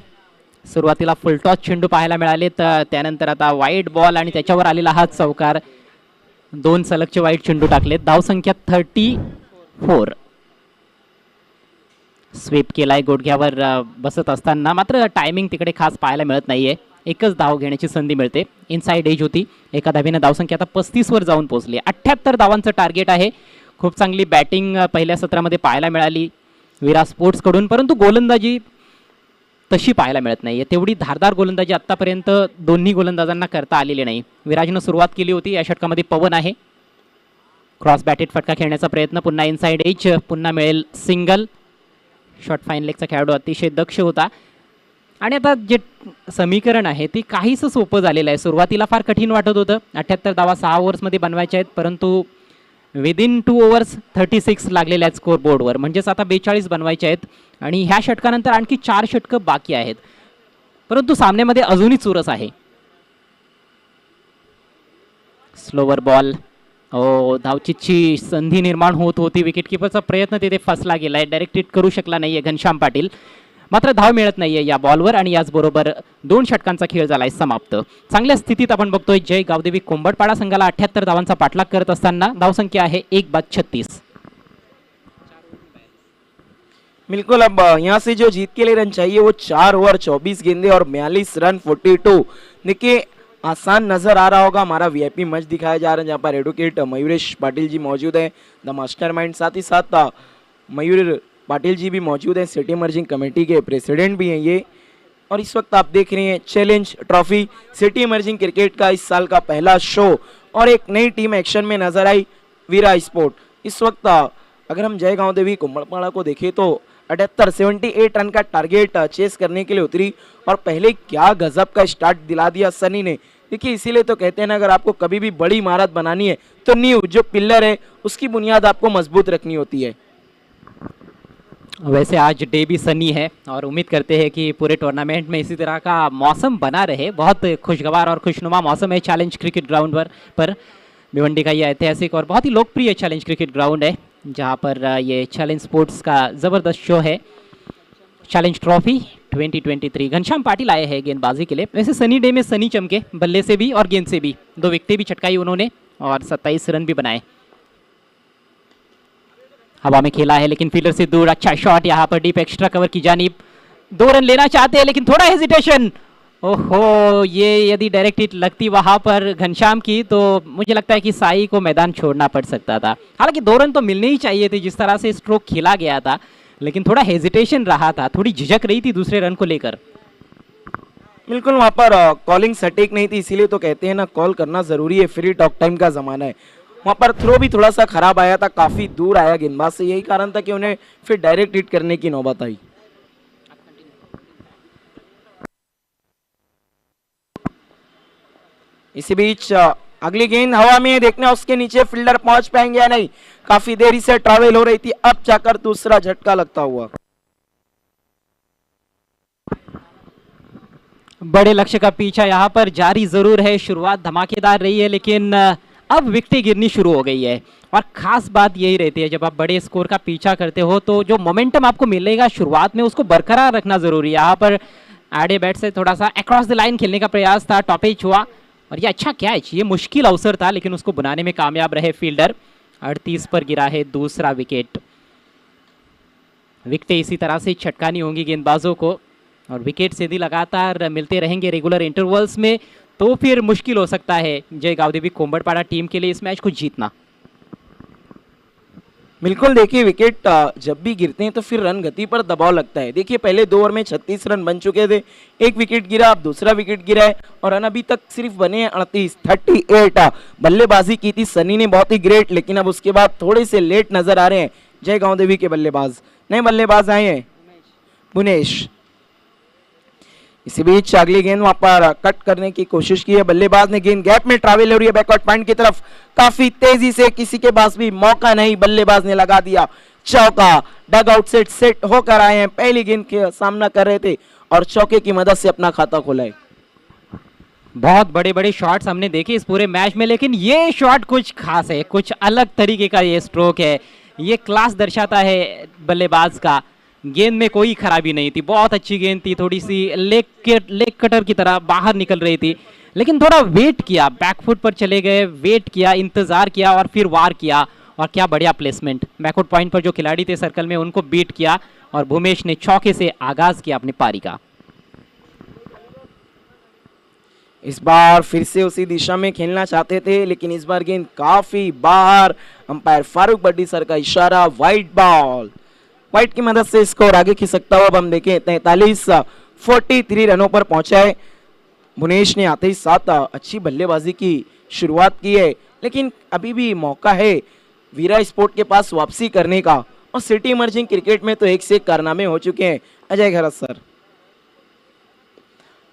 सुरुवातीला फुल टॉस चेंडू पाहायला मिळाले, तर त्यानंतर आता वाईड बॉल आणि त्याच्यावर आलेला हा चौकार. 2 सलगचे वाईड चेंडू टाकलेत. धावसंख्या 34. स्वीप केलाय गोडघ्यावर बसत असताना, मात्र टायमिंग तिकडे खास पाहायला मिळत नाहीये. एकच धाव घेण्याची संधी मिळते. इनसाइड एज होती. एका धावेनं धावसंख्या आता 35 वर जाऊन पोहोचली. 78 धावांचं टार्गेट आहे. खूप चांगली बॅटिंग पहिल्या सत्रामध्ये पाहायला मिळाली विराट स्पोर्ट्स कडून, परंतु गोलंदाजी तशी पाहायला मिळत नाहीये. तेवढी धारदार गोलंदाजी आतापर्यंत दोन्ही गोलंदाजांना करता आलेली नाही. विराजनं सुरुवात केली होती. या षटकामध्ये पवन आहे. क्रॉस बॅटेड फटका खेळण्याचा प्रयत्न. पुन्हा इनसाइड एज. पुन्हा मिळेल सिंगल. शॉर्ट फाईन लेगचा खेळाडू अतिशय दक्ष होता आणि आता जे समीकरण आहे ते काहीसं सोपं झालेलं आहे. सुरुवातीला फार कठीण वाटत होतं. 78 धावा 6 ओव्हर्समध्ये बनवायच्या आहेत, परंतु विदिन 2 ओव्हर्स 36 लागलेल्या आहेत स्कोर बोर्डवर. म्हणजेच आता 42 बनवायचे आहेत आणि ह्या षटकानंतर आणखी 4 षटकं बाकी आहेत, परंतु सामन्यामध्ये अजूनही चुरस आहे. Slower ball. धावचीची संधी निर्माण होत होती. विकेटकीपरचा प्रयत्न तिथे फसला गेलाय. डायरेक्ट हिट करू शकला नाहीये घनश्याम पाटील. मात्र धाव मिळत नाहीये या बॉलवर आणि याचबरोबर 2 षटकांचा खेळ झालाय समाप्त. चांगल्या स्थितीत आपण बघतोय जय गावदेवी कोंबडपाडा संघाला 78 धावांचा पाठलाग करत असताना धावसंख्या आहे 1/36. बिल्कुल अब यहाँ से जो जीत के लिए रन चाहिए वो 4 ओवर 24 गेंदे और 42 रन 42. देखिए आसान नजर आ रहा होगा. हमारा वीआईपी मैच दिखाया जा रहा है जहाँ पर एडवोकेट मयूरेश पाटिल जी मौजूद हैं, द मास्टरमाइंड. साथ ही साथ मयूर पाटिल जी भी मौजूद हैं, सिटी मर्जिंग कमेटी के प्रेसिडेंट भी हैं ये. और इस वक्त आप देख रहे हैं challenge trophy city emerging cricket का इस साल का पहला शो और एक नई टीम एक्शन में नजर आई वीरा स्पोर्ट। इस वक्त अगर हम जय गांव देवी कुंभड़पाड़ा को देखें तो 78 रन का टारगेट चेस करने के लिए उतरी और पहले क्या गजब का स्टार्ट दिला दिया सनी ने। देखिए इसीलिए तो कहते हैं ना, अगर आपको कभी भी बड़ी इमारत बनानी है तो नींव जो पिलर है उसकी बुनियाद आपको मजबूत रखनी होती है। वैसे आज डे भी सनी है और उम्मीद करते हैं कि पूरे टूर्नामेंट में इसी तरह का मौसम बना रहे। बहुत खुशगवार और खुशनुमा मौसम है चैलेंज क्रिकेट ग्राउंड पर भिवंडी का ये ऐतिहासिक और बहुत ही लोकप्रिय चैलेंज क्रिकेट ग्राउंड है, जहां पर ये चैलेंज स्पोर्ट्स का ज़बरदस्त शो है। चैलेंज ट्रॉफी 2023 घनश्याम पाटिल आए हैं गेंदबाजी के लिए। वैसे सनी डे में सनी चमके, बल्ले से भी और गेंद से भी, 2 विकेटें भी छटकाई उन्होंने और 27 रन भी बनाए। हवा में खेला है लेकिन फील्डर से दूर, अच्छा शॉट यहाँ पर डीप एक्स्ट्रा कवर की जानिब, 2 रन लेना चाहते हैं लेकिन थोड़ा हेजिटेशन। ओहो, ये यदि डायरेक्ट हिट लगती वहां पर घनश्याम की तो मुझे लगता है कि साई को मैदान छोड़ना पड़ सकता था। हालांकि 2 रन तो मिलने ही चाहिए थे जिस तरह से स्ट्रोक खेला गया था, लेकिन थोड़ा हेजिटेशन रहा था, थोड़ी झिझक रही थी दूसरे रन को लेकर। बिल्कुल वहां पर कॉलिंग सटीक नहीं थी, इसीलिए तो कहते हैं ना कॉल करना जरूरी है, फ्री टॉक टाइम का जमाना है। वहां पर थ्रो भी थोड़ा सा खराब आया था, काफी दूर आया गेंदबाज से, यही कारण था कि उन्हें फिर डायरेक्ट हिट करने की नौबत आई। इसी बीच अगली गेंद हवा में, देखना उसके नीचे फील्डर पहुंच पाएंगे या नहीं। काफी देरी से ट्रैवल हो रही थी, अब जाकर दूसरा झटका लगता हुआ। बड़े लक्ष्य का पीछा यहाँ पर जारी जरूर है, शुरुआत धमाकेदार रही है लेकिन अब विकेटें गिरनी शुरू हो गई है। और खास बात यही रहती है जब आप बड़े स्कोर का पीछा करते हो तो जो मोमेंटम आपको मिलेगा शुरुआत में उसको बरकरार रखना जरूरी है। यहाँ पर आड़े बैट से थोड़ा सा अक्रॉस द लाइन खेलने का प्रयास था, टॉपेज हुआ और ये अच्छा कैच, ये मुश्किल अवसर था लेकिन उसको बनाने में कामयाब रहे फील्डर। 38 पर गिरा है दूसरा विकेट। विकेटें इसी तरह से छटकानी होंगी गेंदबाजों को और विकेट यदि लगातार मिलते रहेंगे रेगुलर इंटरवल्स में तो फिर मुश्किल हो सकता है जय गांवदेवी कोंबड़पाड़ा टीम के लिए इस मैच को जीतना। बिल्कुल, देखिए विकेट जब भी गिरते हैं तो फिर रन गति पर दबाव लगता है। देखिए पहले 2 ओवर में 36 रन बन चुके थे, एक विकेट गिरा, अब दूसरा विकेट गिरा है और रन अभी तक सिर्फ बने हैं 38। बल्लेबाजी की थी सनी ने बहुत ही ग्रेट, लेकिन अब उसके बाद थोड़े से लेट नजर आ रहे हैं जय गांवदेवी के बल्लेबाज। नए बल्लेबाज आए हैं भुवनेश। इसी बीच अगली गेंद वहां पर कट करने की कोशिश की है बल्लेबाज ने, गेंद गैप में ट्रैवल हो रही है बैकवर्ड पॉइंट की तरफ, काफी तेजी से, किसी के पास भी मौका नहीं, बल्लेबाज ने लगा दिया चौका। डग आउट सेट होकर आए हैं, पहली गेंद के सामना कर रहे थे और चौके की मदद से अपना खाता खोला है। बहुत बड़े बड़े शॉट्स हमने देखे इस पूरे मैच में, लेकिन ये शॉट कुछ खास है, कुछ अलग तरीके का ये स्ट्रोक है, ये क्लास दर्शाता है बल्लेबाज का। गेंद में कोई खराबी नहीं थी, बहुत अच्छी गेंद थी, थोड़ी सी लेग कटर की तरह बाहर निकल रही थी, लेकिन थोड़ा वेट किया, बैकफुट पर चले गए, वेट किया, इंतजार किया और फिर वार किया। और क्या बढ़िया प्लेसमेंट, बैकवर्ड पॉइंट पर जो खिलाड़ी थे सर्कल में उनको बीट किया और भूमेश ने चौके से आगाज किया अपनी पारी का। इस बार फिर से उसी दिशा में खेलना चाहते थे लेकिन इस बार गेंद काफी बाहर, अंपायर फारूक बड्डी सर का इशारा, वाइड बॉल। वाइट की मदद से स्कोर आगे खिसक सकता हुआ अब हम देखें 43 रनों पर पहुंचा है। भुवनेश ने आते ही साथ अच्छी बल्लेबाजी की शुरुआत की है, लेकिन अभी भी मौका है वीरा स्पोर्ट के पास वापसी करने का और सिटी इमर्जिंग क्रिकेट में तो एक से एक कारनामे हो चुके हैं। अजय घरत सर,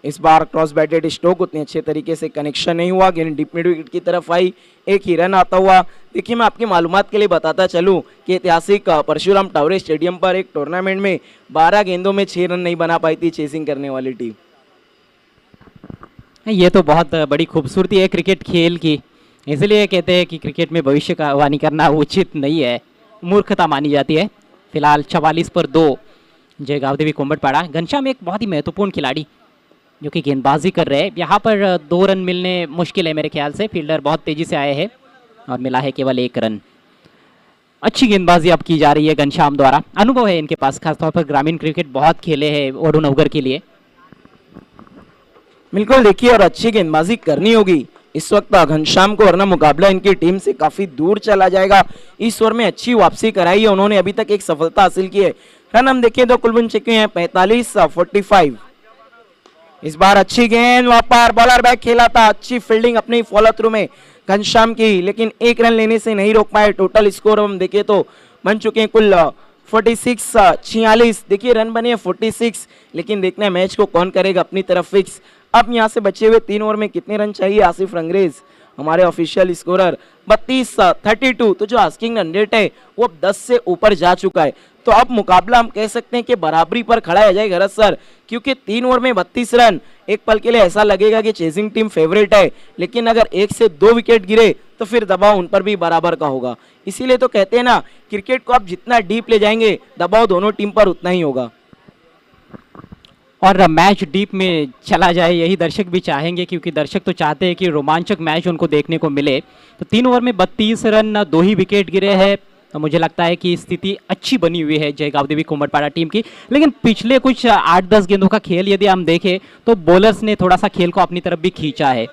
इस बार क्रॉस बैटेड स्ट्रोक उतने अच्छे तरीके से कनेक्शन नहीं हुआ, गेंद डीप मिड विकेट की तरफ आई, एक ही रन आता हुआ। देखिए मैं आपकी मालूमात के लिए बताता चलूं कि ऐतिहासिक परशुराम टावरे स्टेडियम पर एक टूर्नामेंट में 12 गेंदों में 6 रन नहीं बना पाई थी चेसिंग करने वाली टीम। ये तो बहुत बड़ी खूबसूरती है क्रिकेट खेल की, इसलिए कहते हैं कि क्रिकेट में भविष्य का वाणी करना उचित नहीं है, मूर्खता मानी जाती है। फिलहाल 44 पर 2 जय गांवदेवी कोंबड़पाड़ा। घनश्याम एक बहुत ही महत्वपूर्ण खिलाड़ी जो कि गेंदबाजी कर रहे हैं, यहाँ पर 2 रन मिलने मुश्किल है मेरे ख्याल से, फील्डर बहुत तेजी से आए हैं और मिला है केवल 1 रन। अच्छी गेंदबाजी अब की जा रही है घनश्याम द्वारा, अनुभव है इनके पास, खासतौर पर ग्रामीण क्रिकेट बहुत खेले हैं ओडू नवगर के लिए। बिल्कुल, देखिए और अच्छी गेंदबाजी करनी होगी। इस वक्त घनश्याम को वरना मुकाबला इनकी टीम से काफी दूर चला जाएगा। इस ओवर में अच्छी वापसी कराई है उन्होंने, अभी तक एक सफलता हासिल की है। रन हम देखें तो कुल बन चुके हैं 45-45। इस बार अच्छी गेंद, वहां पर बॉलर बैक खेला था, अच्छी फील्डिंग अपनी फॉलो थ्रू में घनश्याम की, लेकिन एक रन लेने से नहीं रोक पाए। टोटल स्कोर हम देखें तो बन चुके हैं कुल 46 देखिए रन बने हैं 46, लेकिन देखना है मैच को कौन करेगा अपनी तरफ फिक्स। अब यहाँ से बचे हुए 3 ओवर में कितने रन चाहिए? आसिफ रंगरेज हमारे ऑफिशियल स्कोरर 32 तो जो आस्किंग रन रेट है वो अब 10 से ऊपर जा चुका है। तो अब मुकाबला हम कह सकते हैं कि बराबरी पर खड़ा है जाएगा सर, क्योंकि 3 ओवर में 32 रन, एक पल के लिए ऐसा लगेगा कि चेजिंग टीम फेवरेट है, लेकिन अगर 1 से 2 विकेट गिरे तो फिर दबाव उन पर भी बराबर का होगा। इसीलिए तो कहते हैं ना, क्रिकेट को आप जितना डीप ले जाएंगे दबाव दोनों टीम पर उतना ही होगा। और मैच डीप में चला जाए यही दर्शक भी चाहेंगे, क्योंकि दर्शक तो चाहते हैं कि रोमांचक मैच उनको देखने को मिले। तो 3 ओवर में 32 रन, 2 ही विकेट गिरे हैं। तो मुझे लगता है कि स्थिति अच्छी बनी हुई है जय गावदेवी कुम्भड़पाड़ा टीम की। लेकिन पिछले कुछ 8-10 गेंदों का खेल यदि हम देखें तो बॉलर्स ने थोड़ा सा खेल को अपनी तरफ भी खींचा है,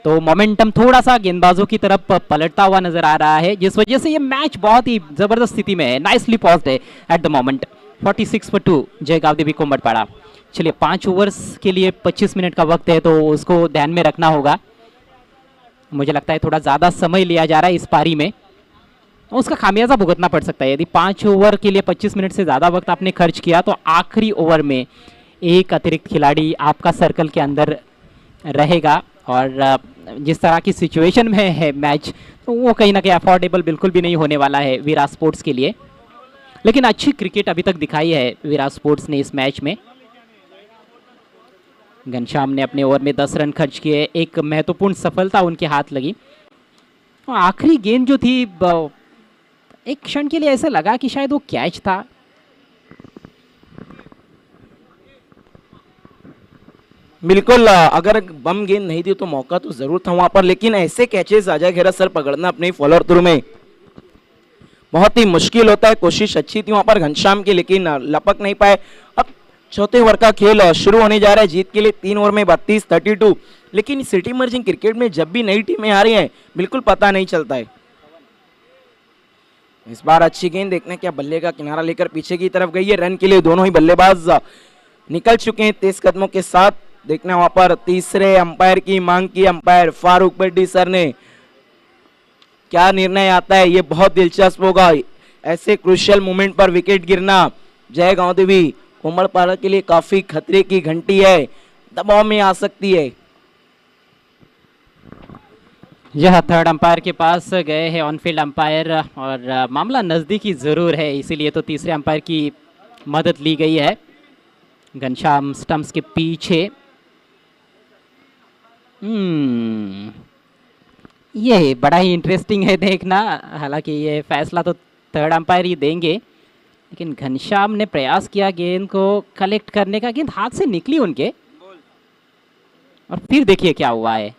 तो मोमेंटम थोड़ा सा गेंदबाजों की तरफ पलटता हुआ नजर आ रहा है, जिस वजह से ये मैच बहुत ही जबरदस्त स्थिति में है। नाइसली पॉज्ड है एट द मोमेंट। 46 for 2 जय गावदेवी कुम्भड़पाड़ा। चलिए 5 ओवर्स के लिए 25 मिनट का वक्त है, तो उसको ध्यान में रखना होगा। मुझे लगता है थोड़ा ज़्यादा समय लिया जा रहा है इस पारी में, उसका खामियाजा भुगतना पड़ सकता है। यदि 5 ओवर के लिए 25 मिनट से ज़्यादा वक्त आपने खर्च किया तो आखिरी ओवर में एक अतिरिक्त खिलाड़ी आपका सर्कल के अंदर रहेगा, और जिस तरह की सिचुएशन में है मैच, तो वो कहीं ना कहीं अफोर्डेबल बिल्कुल भी नहीं होने वाला है विराट स्पोर्ट्स के लिए। लेकिन अच्छी क्रिकेट अभी तक दिखाई है विराट स्पोर्ट्स ने इस मैच में। घनश्याम ने अपने ओवर में 10 रन खर्च किए, एक महत्वपूर्ण सफलता उनके हाथ लगी। आखिरी गेंद जो थी, एक क्षण के लिए ऐसा लगा कि शायद वो कैच था। बिल्कुल, अगर बम गेंद नहीं थी तो मौका तो जरूर था वहां पर, लेकिन ऐसे कैचेस अजय खेरा सर पकड़ना अपने फॉलोअर थ्रू में बहुत ही मुश्किल होता है। कोशिश अच्छी थी वहां पर घनश्याम की, लेकिन लपक नहीं पाए। अब चौथे ओवर का खेल शुरू होने जा रहा है जीत के लिए। 3 ओवर में 32 लेकिन सिटी मर्जिंग क्रिकेट में जब भी नई टीमें आ रही हैं बिल्कुल पता नहीं चलता है। इस बार अच्छी गेंद, देखना क्या बल्ले का किनारा लेकर पीछे की तरफ गई है। रन के लिए दोनों ही बल्लेबाज निकल चुके हैं तेज कदमों के साथ। देखना वहां पर तीसरे अंपायर की मांग की अंपायर फारूक बेड्डी सर ने, क्या निर्णय आता है ये बहुत दिलचस्प होगा। ऐसे क्रूशियल मोमेंट पर विकेट गिरना जय गांवदेवी कुम्भड़पाड़ा के लिए काफी खतरे की घंटी है, दबाव में आ सकती है। यह थर्ड अंपायर के पास गए हैं ऑन फील्ड अंपायर, और मामला नज़दीकी ज़रूर है, इसीलिए तो तीसरे अंपायर की मदद ली गई है। घनश्याम स्टंप्स के पीछे। ये बड़ा ही इंटरेस्टिंग है देखना। हालांकि ये फैसला तो थर्ड अंपायर ही देंगे, लेकिन घनश्याम ने प्रयास किया गेंद को कलेक्ट करने का, गेंद हाथ से निकली उनके, और फिर देखिए क्या हुआ है।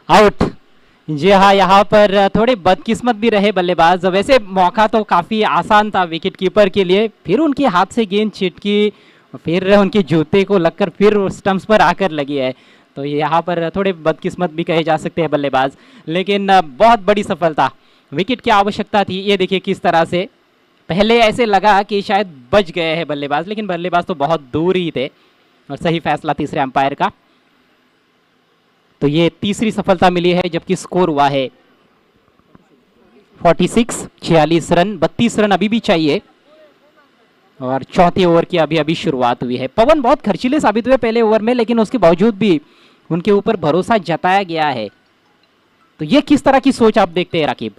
आउट। जी हाँ, यहाँ पर थोड़े बदकिस्मत भी रहे बल्लेबाज। वैसे मौका तो काफ़ी आसान था विकेट कीपर के लिए, फिर उनके हाथ से गेंद छिटकी, फिर उनके जूते को लगकर फिर स्टंप्स पर आकर लगी है। तो यहाँ पर थोड़े बदकिस्मत भी कहे जा सकते हैं बल्लेबाज, लेकिन बहुत बड़ी सफलता। विकेट की आवश्यकता थी। ये देखिए किस तरह से पहले ऐसे लगा कि शायद बच गए हैं बल्लेबाज, लेकिन बल्लेबाज तो बहुत दूर ही थे, और सही फैसला तीसरे अंपायर का। तो ये तीसरी सफलता मिली है, जबकि स्कोर हुआ है 46 रन। 32 रन अभी भी चाहिए, और चौथे ओवर की अभी अभी शुरुआत हुई है। पवन बहुत खर्चीले साबित हुए पहले ओवर में, लेकिन उसके बावजूद भी उनके ऊपर भरोसा जताया गया है। तो ये किस तरह की सोच आप देखते हैं राकीब?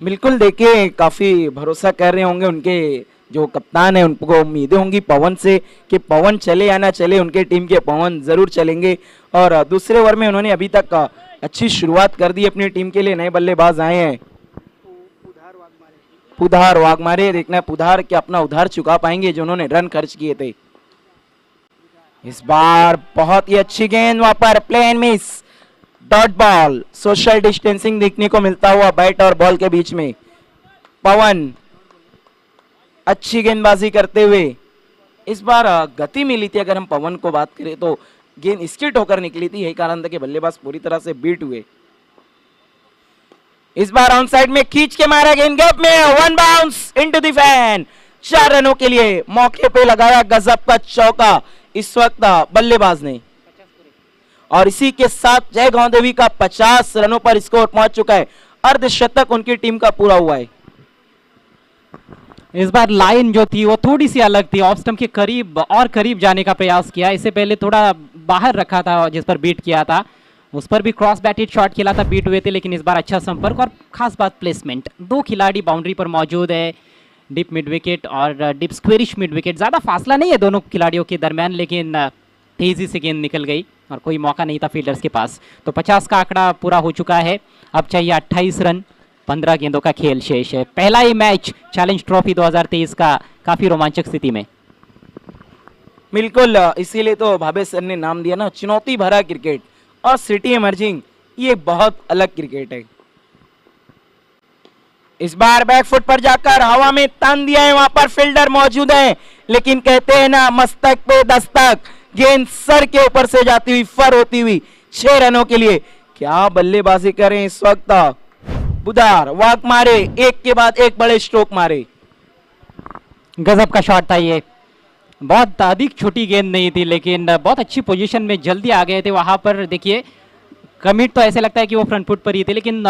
बिल्कुल, देखिए काफी भरोसा कर रहे होंगे उनके जो कप्तान है, उनको उम्मीदें होंगी पवन से कि पवन चले या ना चले, उनके टीम के पवन जरूर चलेंगे। और दूसरे ओवर में उन्होंने अभी तक अच्छी शुरुआत कर दी अपनी टीम के लिए। नए बल्लेबाज आए हैं, पुधार वाघमारे। देखना पुधार क्या अपना उधार चुका पाएंगे जो उन्होंने रन खर्च किए थे। इस बार बहुत ही अच्छी गेंद, वहां पर plain miss, dot ball. Social distancing देखने को मिलता हुआ बैट और बॉल के बीच में। पवन अच्छी गेंदबाजी करते हुए, इस बार गति मिली थी। अगर हम पवन को बात करें तो गेंद स्किट होकर निकली थी, यही कारण था कि बल्लेबाज पूरी तरह से बीट हुए। इस बार ऑन साइड में खींच के मारा गेंद गैप में, one bounce into the fan. 4 रनों के लिए मौके पे लगाया गजब का चौका इस वक्त बल्लेबाज ने, और इसी के साथ जयगांव देवी का 50 रनों पर स्कोर पहुंच चुका है। अर्धशतक उनकी टीम का पूरा हुआ है। इस बार लाइन जो थी वो थोड़ी सी अलग थी, ऑफ स्टंप के करीब और करीब जाने का प्रयास किया। इससे पहले थोड़ा बाहर रखा था जिस पर बीट किया था, उस पर भी क्रॉस बैटेड शॉट खेला था, बीट हुए थे, लेकिन इस बार अच्छा संपर्क और खास बात प्लेसमेंट। 2 खिलाड़ी बाउंड्री पर मौजूद है, डीप मिड विकेट और डीप स्क्वेरिश मिड विकेट। ज़्यादा फासला नहीं है दोनों खिलाड़ियों के दरमियान, लेकिन तेज़ी से गेंद निकल गई और कोई मौका नहीं था फील्डर्स के पास। तो 50 का आंकड़ा पूरा हो चुका है। अब चाहिए 28 रन, 15 गेंदों का खेल शेष है। पहला ही मैच चैलेंज ट्रॉफी 2023 का काफ़ी रोमांचक स्थिति में। बिल्कुल, इसीलिए तो भावे सर ने नाम दिया ना चुनौती भरा क्रिकेट, और सिटी इमर्जिंग ये बहुत अलग क्रिकेट है। इस बार बैकफुट पर जाकर हवा में तान दिया है, वहां पर फील्डर मौजूद है, लेकिन कहते हैं ना मस्तक पे दस्तक, गेंद सर के ऊपर से जाती हुई फर होती हुई 6 रनों के लिए। क्या बल्लेबाजी करें इस वक्त, बुधार वाक मारे, एक के बाद एक बड़े स्ट्रोक मारे। गजब का शॉट था ये, बहुत अधिक छोटी गेंद नहीं थी, लेकिन बहुत अच्छी पोजीशन में जल्दी आ गए थे वहां पर। देखिए कमिट तो ऐसे लगता है कि वो फ्रंट फुट पर ही थे, लेकिन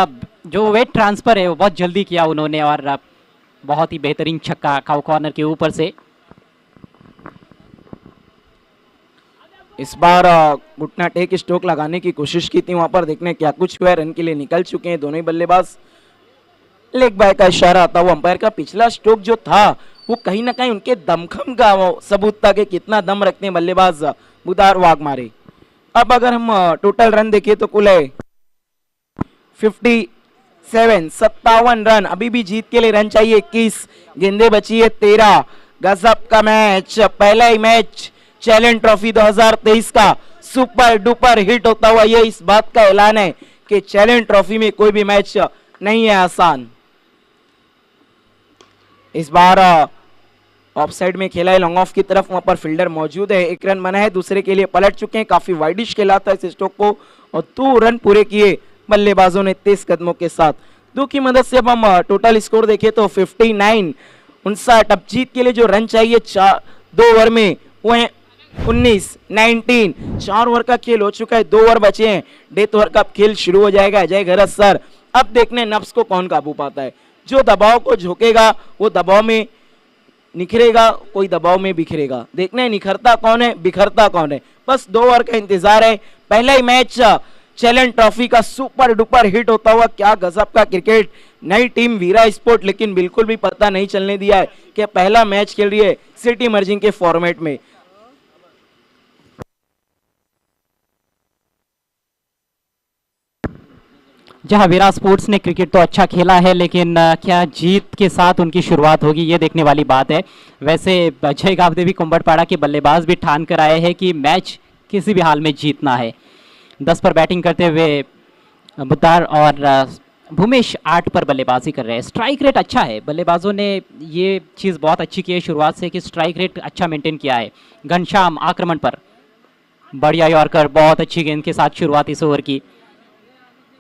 जो वेट ट्रांसफर है वो बहुत जल्दी किया उन्होंने, और बहुत ही बेहतरीन छक्का कॉर्नर के ऊपर से। इस बार घुटना टेक स्ट्रोक लगाने की कोशिश की थी, वहां पर देखने क्या कुछ हुआ। रन के लिए निकल चुके हैं दोनों ही बल्लेबाज। लेग बाय का इशारा आता हुआ अंपायर का। पिछला स्ट्रोक जो था वो कहीं ना कहीं उनके दमखम का सबूत था कि कितना दम रखते हैं बल्लेबाज बुधार वाघ मारे। अब अगर हम टोटल रन देखें तो कुल है 57 रन। अभी भी जीत के लिए रन चाहिए 21, गेंदे बची है 13। गजब का मैच, पहला ही मैच चैलेंज ट्रॉफी 2023 का सुपर डुपर हिट होता हुआ ये इस बात का ऐलान है कि चैलेंज ट्रॉफी में कोई भी मैच नहीं है आसान। इस बार ऑफ साइड में खेला है लॉन्ग ऑफ की तरफ, वहां पर फील्डर मौजूद है। 1 रन बना है, दूसरे के लिए पलट चुके हैं। काफी वाइडिश खेला था इस स्ट्रोक को, और 2 रन पूरे किए बल्लेबाजों ने 23 कदमों के साथ। 2 की मदद से अब हम टोटल स्कोर देखें तो 59 59। अब जीत के लिए जो रन चाहिए 2 ओवर में वो है 19 4 ओवर का खेल हो चुका है, 2 ओवर बचे हैं। डेथ ओवर का खेल शुरू हो जाएगा। अजय घरत सर अब देखने नफ्स को कौन काबू पाता है। जो दबाव को झोंकेगा वो दबाव में निखरेगा, कोई दबाव में बिखरेगा। देखना है निखरता कौन है, बिखरता कौन है। बस 2 ओवर का इंतजार है। पहला ही मैच चैलेंज ट्रॉफी का सुपर डुपर हिट होता हुआ। क्या गजब का क्रिकेट, नई टीम वीरा स्पोर्ट लेकिन बिल्कुल भी पता नहीं चलने दिया है कि पहला मैच खेल रही है सिटी मर्जिंग के फॉर्मेट में। जहां वीरा स्पोर्ट्स ने क्रिकेट तो अच्छा खेला है, लेकिन क्या जीत के साथ उनकी शुरुआत होगी, ये देखने वाली बात है। वैसे जयगांव देवी कुंभड़पाड़ा के बल्लेबाज भी ठान कर आए हैं कि मैच किसी भी हाल में जीतना है। 10 पर बैटिंग करते हुए बुधार और भूमेश 8 पर बल्लेबाजी कर रहे हैं। स्ट्राइक रेट अच्छा है, बल्लेबाजों ने ये चीज़ बहुत अच्छी की है शुरुआत से कि स्ट्राइक रेट अच्छा मेंटेन किया है। घनश्याम आक्रमण पर, बढ़िया यॉर्कर, बहुत अच्छी गेंद के साथ शुरुआत इस ओवर की।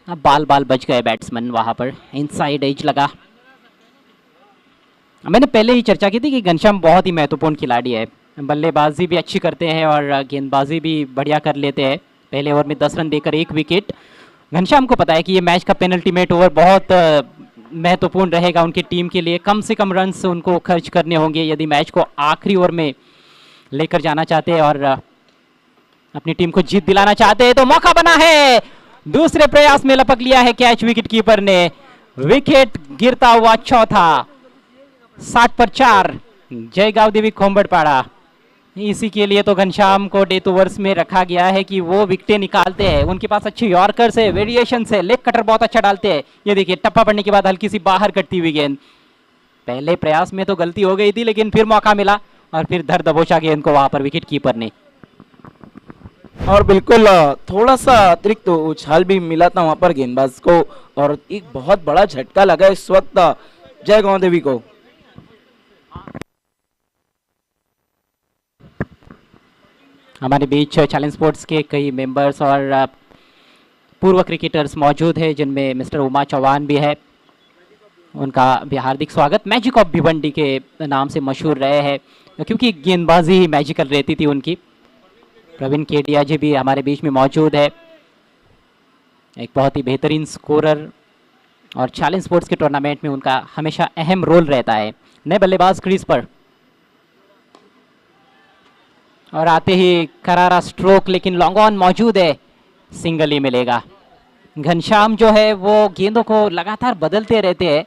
अब बाल बच गए बैट्समैन, वहां पर इनसाइड एज लगा। मैंने पहले ही चर्चा की थी कि घनश्याम बहुत ही महत्वपूर्ण खिलाड़ी है, बल्लेबाजी भी अच्छी करते हैं और गेंदबाजी भी बढ़िया कर लेते हैं। पहले ओवर में 10 रन देकर 1 विकेट। घनश्याम को पता है कि ये मैच का पेनल्टीमेट ओवर बहुत महत्वपूर्ण रहेगा उनकी टीम के लिए। कम से कम रन्स उनको खर्च करने होंगे यदि मैच को आखिरी ओवर में लेकर जाना चाहते हैं और अपनी टीम को जीत दिलाना चाहते हैं। तो मौका बना है, दूसरे प्रयास में लपक लिया है कैच विकेट कीपर ने। विकेट गिरता हुआ चौथा, 60 पर 4 जयगांव देवी कुंभड़पाड़ा। इसी के लिए तो घनश्याम को डेथ ओवर्स में रखा गया है कि वो विकेटें निकालते हैं। उनके पास अच्छे यॉर्कर्स है, वेरिएशन है, लेग कटर बहुत अच्छा डालते हैं। ये देखिए टप्पा पड़ने के बाद हल्की सी बाहर कटती हुई गेंद। पहले प्रयास में तो गलती हो गई थी, लेकिन फिर मौका मिला और फिर धर दबोचा गेंद को वहां पर विकेट कीपर ने। और बिल्कुल थोड़ा सा अतिरिक्त तो उछाल भी मिला था वहां पर गेंदबाज को, और एक बहुत बड़ा झटका लगा इस वक्त जयगांव देवी को। हमारे बीच चैलेंज स्पोर्ट्स के कई मेंबर्स और पूर्व क्रिकेटर्स मौजूद हैं, जिनमें मिस्टर उमा चौहान भी है। उनका भी हार्दिक स्वागत। मैजिक ऑफ भिवंडी के नाम से मशहूर रहे हैं, क्योंकि गेंदबाजी ही मैजिकल रहती थी उनकी। प्रवीण केडिया जी भी हमारे बीच में मौजूद है, एक बहुत ही बेहतरीन स्कोरर, और चैलेंज स्पोर्ट्स के टूर्नामेंट में उनका हमेशा अहम रोल रहता है। नए बल्लेबाज क्रीज पर, और आते ही करारा स्ट्रोक, लेकिन लॉन्ग ऑन मौजूद है, सिंगल ही मिलेगा। घनश्याम जो है वो गेंदों को लगातार बदलते रहते हैं,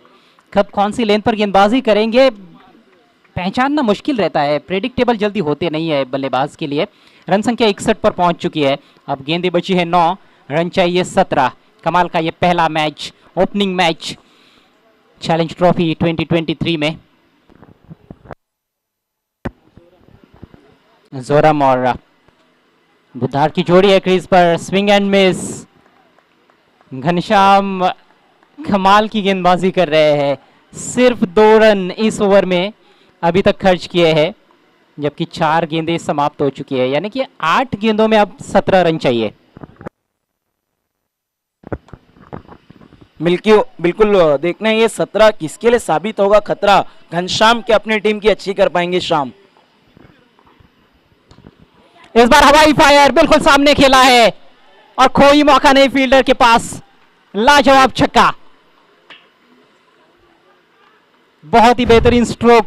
कब कौन सी लेन पर गेंदबाजी करेंगे पहचानना मुश्किल रहता है, प्रेडिक्टेबल जल्दी होते नहीं है बल्लेबाज के लिए। रन संख्या 61 पर पहुंच चुकी है, अब गेंदें बची है 9, रन चाहिए 17। कमाल का ये पहला match, opening match challenge trophy 2023 में। जोरम और बुधार की जोड़ी है क्रीज पर, स्विंग एंड मिस। घनश्याम कमाल की गेंदबाजी कर रहे हैं, सिर्फ 2 रन इस ओवर में अभी तक खर्च किए हैं, जबकि 4 गेंदें समाप्त हो चुकी है, यानी कि 8 गेंदों में अब 17 रन चाहिए। बिल्कुल देखना है ये 17 किसके लिए साबित होगा खतरा। घनश्याम के अपनी टीम की अच्छी कर पाएंगे शाम। इस बार हवाई फायर बिल्कुल सामने खेला है, और कोई मौका नहीं फील्डर के पास। लाजवाब छक्का, बहुत ही बेहतरीन स्ट्रोक,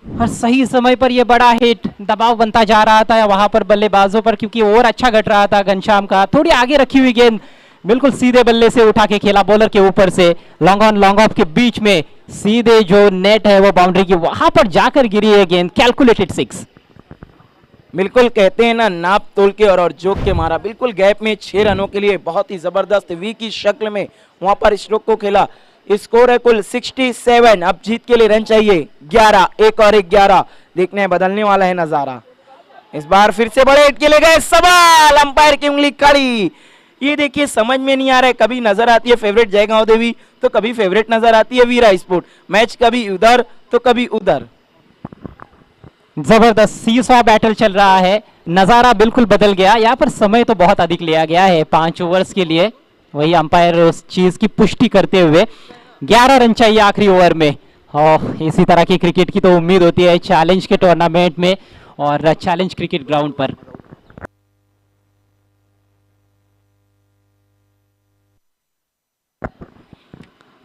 और सही समय पर यह बड़ा हिट। दबाव बनता जा रहा था वहां पर बल्लेबाजों पर, क्योंकि ओवर अच्छा घट रहा था घनश्याम का। थोड़ी आगे रखी हुई गेंद बिल्कुल सीधे बल्ले से उठा के खेला, बॉलर के ऊपर से, लॉन्ग ऑन लॉन्ग ऑफ के बीच में, सीधे जो नेट है वो बाउंड्री की वहां पर जाकर गिरी है गेंद। कैलकुलेटेड 6। बिल्कुल कहते हैं ना, नाप तोल के और जोक के मारा। बिल्कुल गैप में 6 रनों के लिए बहुत ही जबरदस्त वी की शक्ल में वहां पर स्ट्रोक को खेला। स्कोर है कुल 67। अब जीत के लिए रन चाहिए 11, एक और 11। देखने बदलने वाला है नजारा। इस बार फिर से बड़े हिट के लिए गए, सवाल अंपायर की उंगली खड़ी। ये देखिए समझ में नहीं आ रहा है, कभी नजर आती है फेवरेट जयगांव देवी तो कभी फेवरेट नजर आती है वीरा स्पोर्ट। मैच कभी उधर तो कभी उधर। जबरदस्त सीसॉ बैटल चल रहा है, नजारा बिल्कुल बदल गया। यहाँ पर समय तो बहुत अधिक लिया गया है 5 ओवर्स के लिए, वही अंपायर उस चीज की पुष्टि करते हुए 11 रन चाहिए आखिरी ओवर में। और इसी तरह की क्रिकेट की तो उम्मीद होती है चैलेंज के टूर्नामेंट में और चैलेंज क्रिकेट ग्राउंड पर।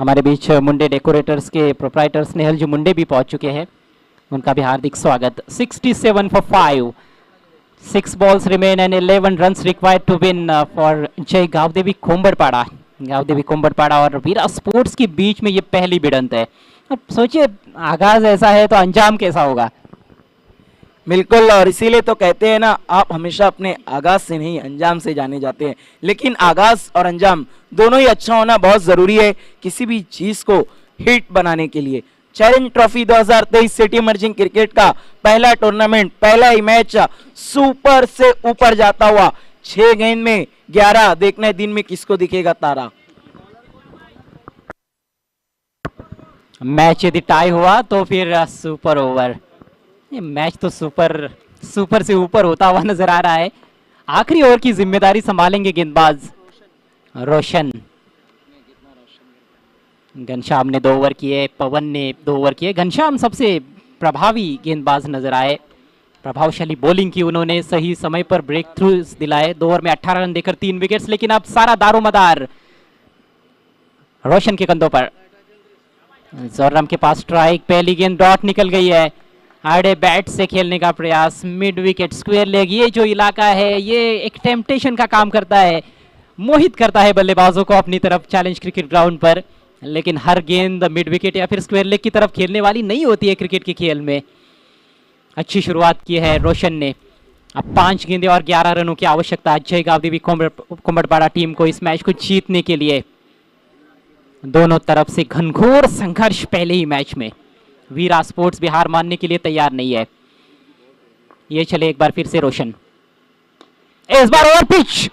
हमारे बीच मुंडे डेकोरेटर्स के प्रोप्राइटर स्नेहल जी मुंडे भी पहुंच चुके हैं, उनका भी हार्दिक स्वागत। 67 for 5, 6 balls remain and 11 runs required to win for जय गावदेवी कोम्बड़पाड़ा। गावदेवी कोम्बड़पाड़ा और वीरा स्पोर्ट्स के बीच में ये पहली भिड़ंत है। अब सोचिए आगाज ऐसा है तो अंजाम कैसा होगा। बिल्कुल, और इसीलिए तो कहते हैं ना, आप हमेशा अपने आगाज से नहीं अंजाम से जाने जाते हैं, लेकिन आगाज और अंजाम दोनों ही अच्छा होना बहुत जरूरी है किसी भी चीज को हिट बनाने के लिए। Challenge trophy 2023 city emerging cricket का पहला टूर्नामेंट, पहला ही मैच सुपर से ऊपर जाता हुआ। 6 गेंद में 11। देखने दिन में किसको दिखेगा तारा। मैच यदि टाई हुआ तो फिर सुपर ओवर। ये मैच तो सुपर से ऊपर होता हुआ नजर आ रहा है। आखिरी ओवर की जिम्मेदारी संभालेंगे गेंदबाज रोशन। घनश्याम ने 2 ओवर किए, पवन ने 2 ओवर किए। घनश्याम सबसे प्रभावी गेंदबाज नजर आए, प्रभावशाली बॉलिंग की उन्होंने, सही समय पर ब्रेक थ्रू दिलाए। 2 ओवर में 18 रन देकर 3 विकेट्स, लेकिन अब सारा दारोमदार रोशन के कंधों पर। जोरम के पास स्ट्राइक, पहली गेंद डॉट निकल गई है। आड़े बैट से खेलने का प्रयास, मिड विकेट स्क्वायर लेग। ये जो इलाका है ये एक टेम्पटेशन का काम करता है, मोहित करता है बल्लेबाजों को अपनी तरफ चैलेंज क्रिकेट ग्राउंड पर, लेकिन हर गेंद मिड विकेट या फिर स्क्वायर लेग की तरफ खेलने वाली नहीं होती है क्रिकेट के खेल में। अच्छी शुरुआत की है रोशन ने। अब 5 गेंदें और 11 रनों की आवश्यकता जय गावदेवी कोम्बड़पाड़ा टीम को इस मैच को जीतने के लिए। दोनों तरफ से घनघोर संघर्ष पहले ही मैच में। वीरा स्पोर्ट्स भी हार मानने के लिए तैयार नहीं है। ये चले एक बार फिर से रोशन, इस बार ओवर पिच,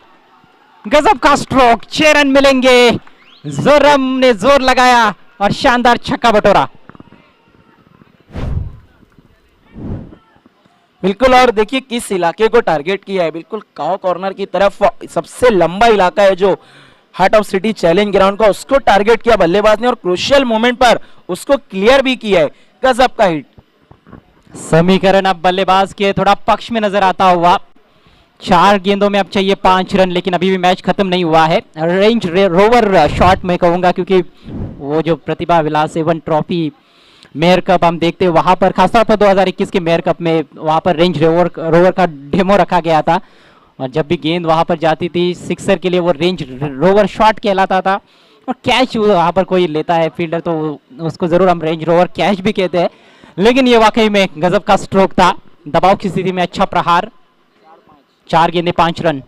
गजब का स्ट्रोक, 6 रन मिलेंगे। जोरम ने जोर लगाया और शानदार छक्का बटोरा। बिल्कुल, और देखिए किस इलाके को टारगेट किया है, बिल्कुल काव कॉर्नर की तरफ, सबसे लंबा इलाका है जो heart of city challenge ground का, उसको टारगेट किया बल्लेबाज ने और क्रूशियल मोमेंट पर उसको क्लियर भी किया है। गजब का हिट। समीकरण अब बल्लेबाज के थोड़ा पक्ष में नजर आता हुआ। 4 गेंदों में अब चाहिए 5 रन, लेकिन अभी भी मैच खत्म नहीं हुआ है। रेंज रोवर शॉट में कहूंगा, क्योंकि वो जो प्रतिभा विलास एवं ट्रॉफी मेयर कप हम देखते हैं, वहां पर खासतौर पर 2021 के मेयर कप में वहां पर रेंज रोवर का डेमो रखा गया था, और जब भी गेंद वहां पर जाती थी सिक्सर के लिए वो रेंज रोवर शॉट कहलाता था। और कैच वहां पर कोई लेता है फील्डर तो उसको जरूर हम रेंज रोवर कैच भी कहते हैं। लेकिन ये वाकई में गजब का स्ट्रोक था, दबाव की स्थिति में अच्छा प्रहार। 4 गेंदें 5 रन।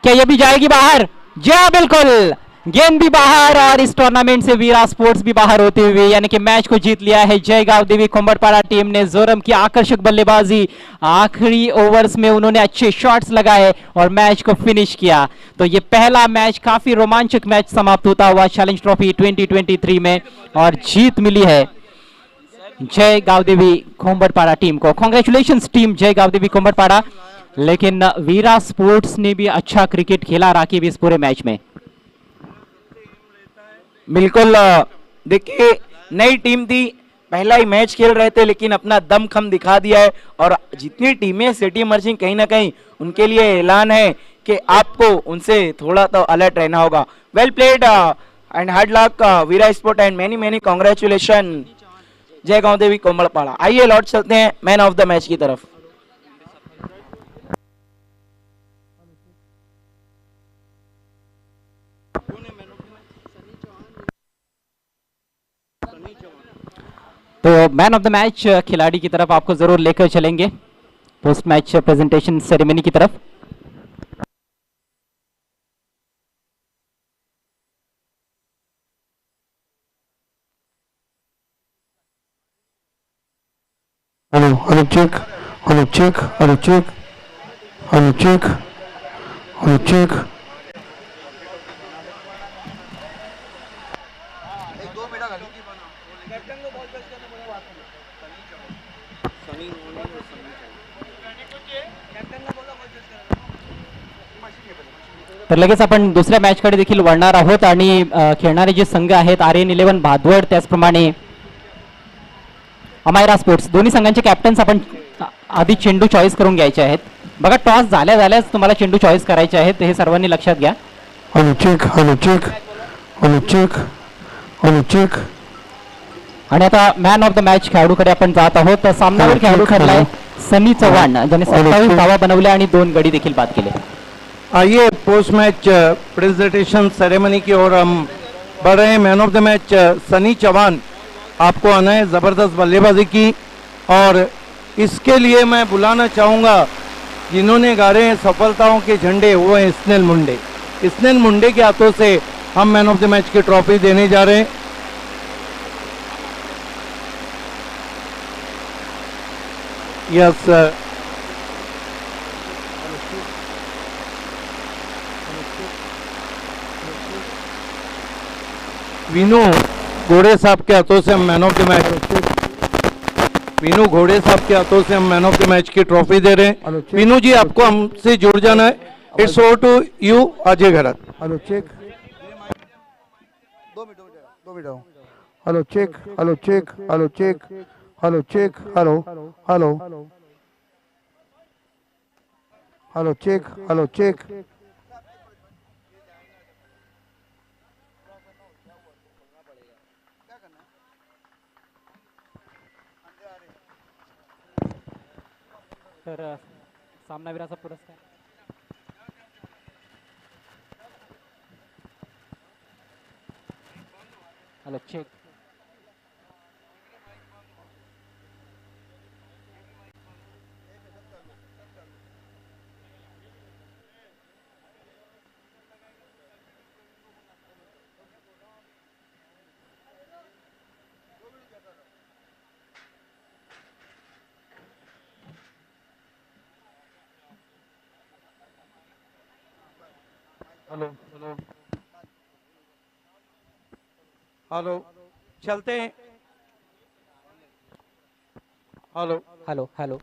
क्या ये भी जाएगी बाहर? जी हाँ, बिल्कुल, गेंद भी बाहर, और इस टूर्नामेंट से वीरा स्पोर्ट्स भी बाहर होते हुए, यानी कि मैच को जीत लिया है जय गांव देवी कुंभड़पाड़ा टीम ने। जोरम की आकर्षक बल्लेबाजी, आखिरी ओवर्स में उन्होंने अच्छे शॉट्स लगाए और मैच को फिनिश किया। तो ये पहला मैच, काफी रोमांचक मैच समाप्त होता हुआ चैलेंज ट्रॉफी 2023 में, और जीत मिली है जय गांव देवी कुंभड़पाड़ा टीम को। कॉन्ग्रेचुलेशंस टीम जय गांव देवी कुंभड़पाड़ा। लेकिन वीरा स्पोर्ट्स ने भी अच्छा क्रिकेट खेला राकीब इस पूरे मैच में। बिल्कुल, देखिए नई टीम थी, पहला ही मैच खेल रहे थे, लेकिन अपना दमखम दिखा दिया है। और जितनी टीमें सिटी मर्जिंग, कहीं ना कहीं उनके लिए ऐलान है कि आपको उनसे थोड़ा तो अलर्ट रहना होगा। Well played and hard luck Veera sport and many many congratulation Jai Gaon देवी कोमलपाड़ा। आइए लौट चलते हैं मैन ऑफ द मैच की तरफ। तो मैन ऑफ द मैच खिलाड़ी की तरफ आपको जरूर लेकर चलेंगे पोस्ट मैच प्रेजेंटेशन सेरेमनी की तरफ। Hello hello check, hello check, hello check, hello check, hello check. तर लगेच आपण दुसऱ्या मॅचकडे देखील वळणार आहोत, आणि खेळणारे जे संघ आहेत RN11 भादवड, त्याचप्रमाणे अमायरा स्पोर्ट्स, दोन्ही संघांचे कॅप्टन्स आपण आधी चेंडू चॉईस करून घ्यायचे आहेत। बघा, टॉस झाल्या झाल्याच तुम्हाला चेंडू चॉईस करायचे आहेत, हे सर्वांनी लक्षात घ्या। Hello check, hello check, hello check, hello check. आणि आता मॅन ऑफ द मॅच खेळाडूकडे आपण जात आहोत। तर सामनावीर खेळाडू ठरलाय सनी चव्हाण, ज्याने 27 धावा बनवल्या आणि 2 गडी देखील बाद केले। आइए पोस्ट मैच प्रेजेंटेशन सेरेमनी की ओर हम बढ़ रहे हैं। Man of the match Sunny Chauhan, आपको आना है ज़बरदस्त बल्लेबाजी की, और इसके लिए मैं बुलाना चाहूँगा जिन्होंने गाड़े हैं सफलताओं के झंडे, वो हैं स्नेल मुंडे। स्नेल मुंडे के हाथों से हम मैन ऑफ द मैच की ट्रॉफी देने जा रहे हैं। यस, वीनू घोड़े साहब के हाथों से हम man of the match, Vinu Ghode साहब के हाथों से हम मैन ऑफ द मैच की ट्रॉफी दे रहे हैं। वीनू जी, आपको हमसे जुड़ जाना है। It's over to you Ajay Gharat. Hello check, 2 minute. Hello check, hello check, hello check, hello check, hello hello hello check, hello check. तर सामनावीराचा पुरस्कार hello check. Hello hello hello, चलते हैं। Hello hello hello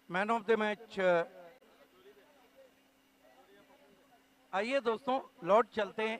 man of the match, आइए दोस्तों लौट चलते हैं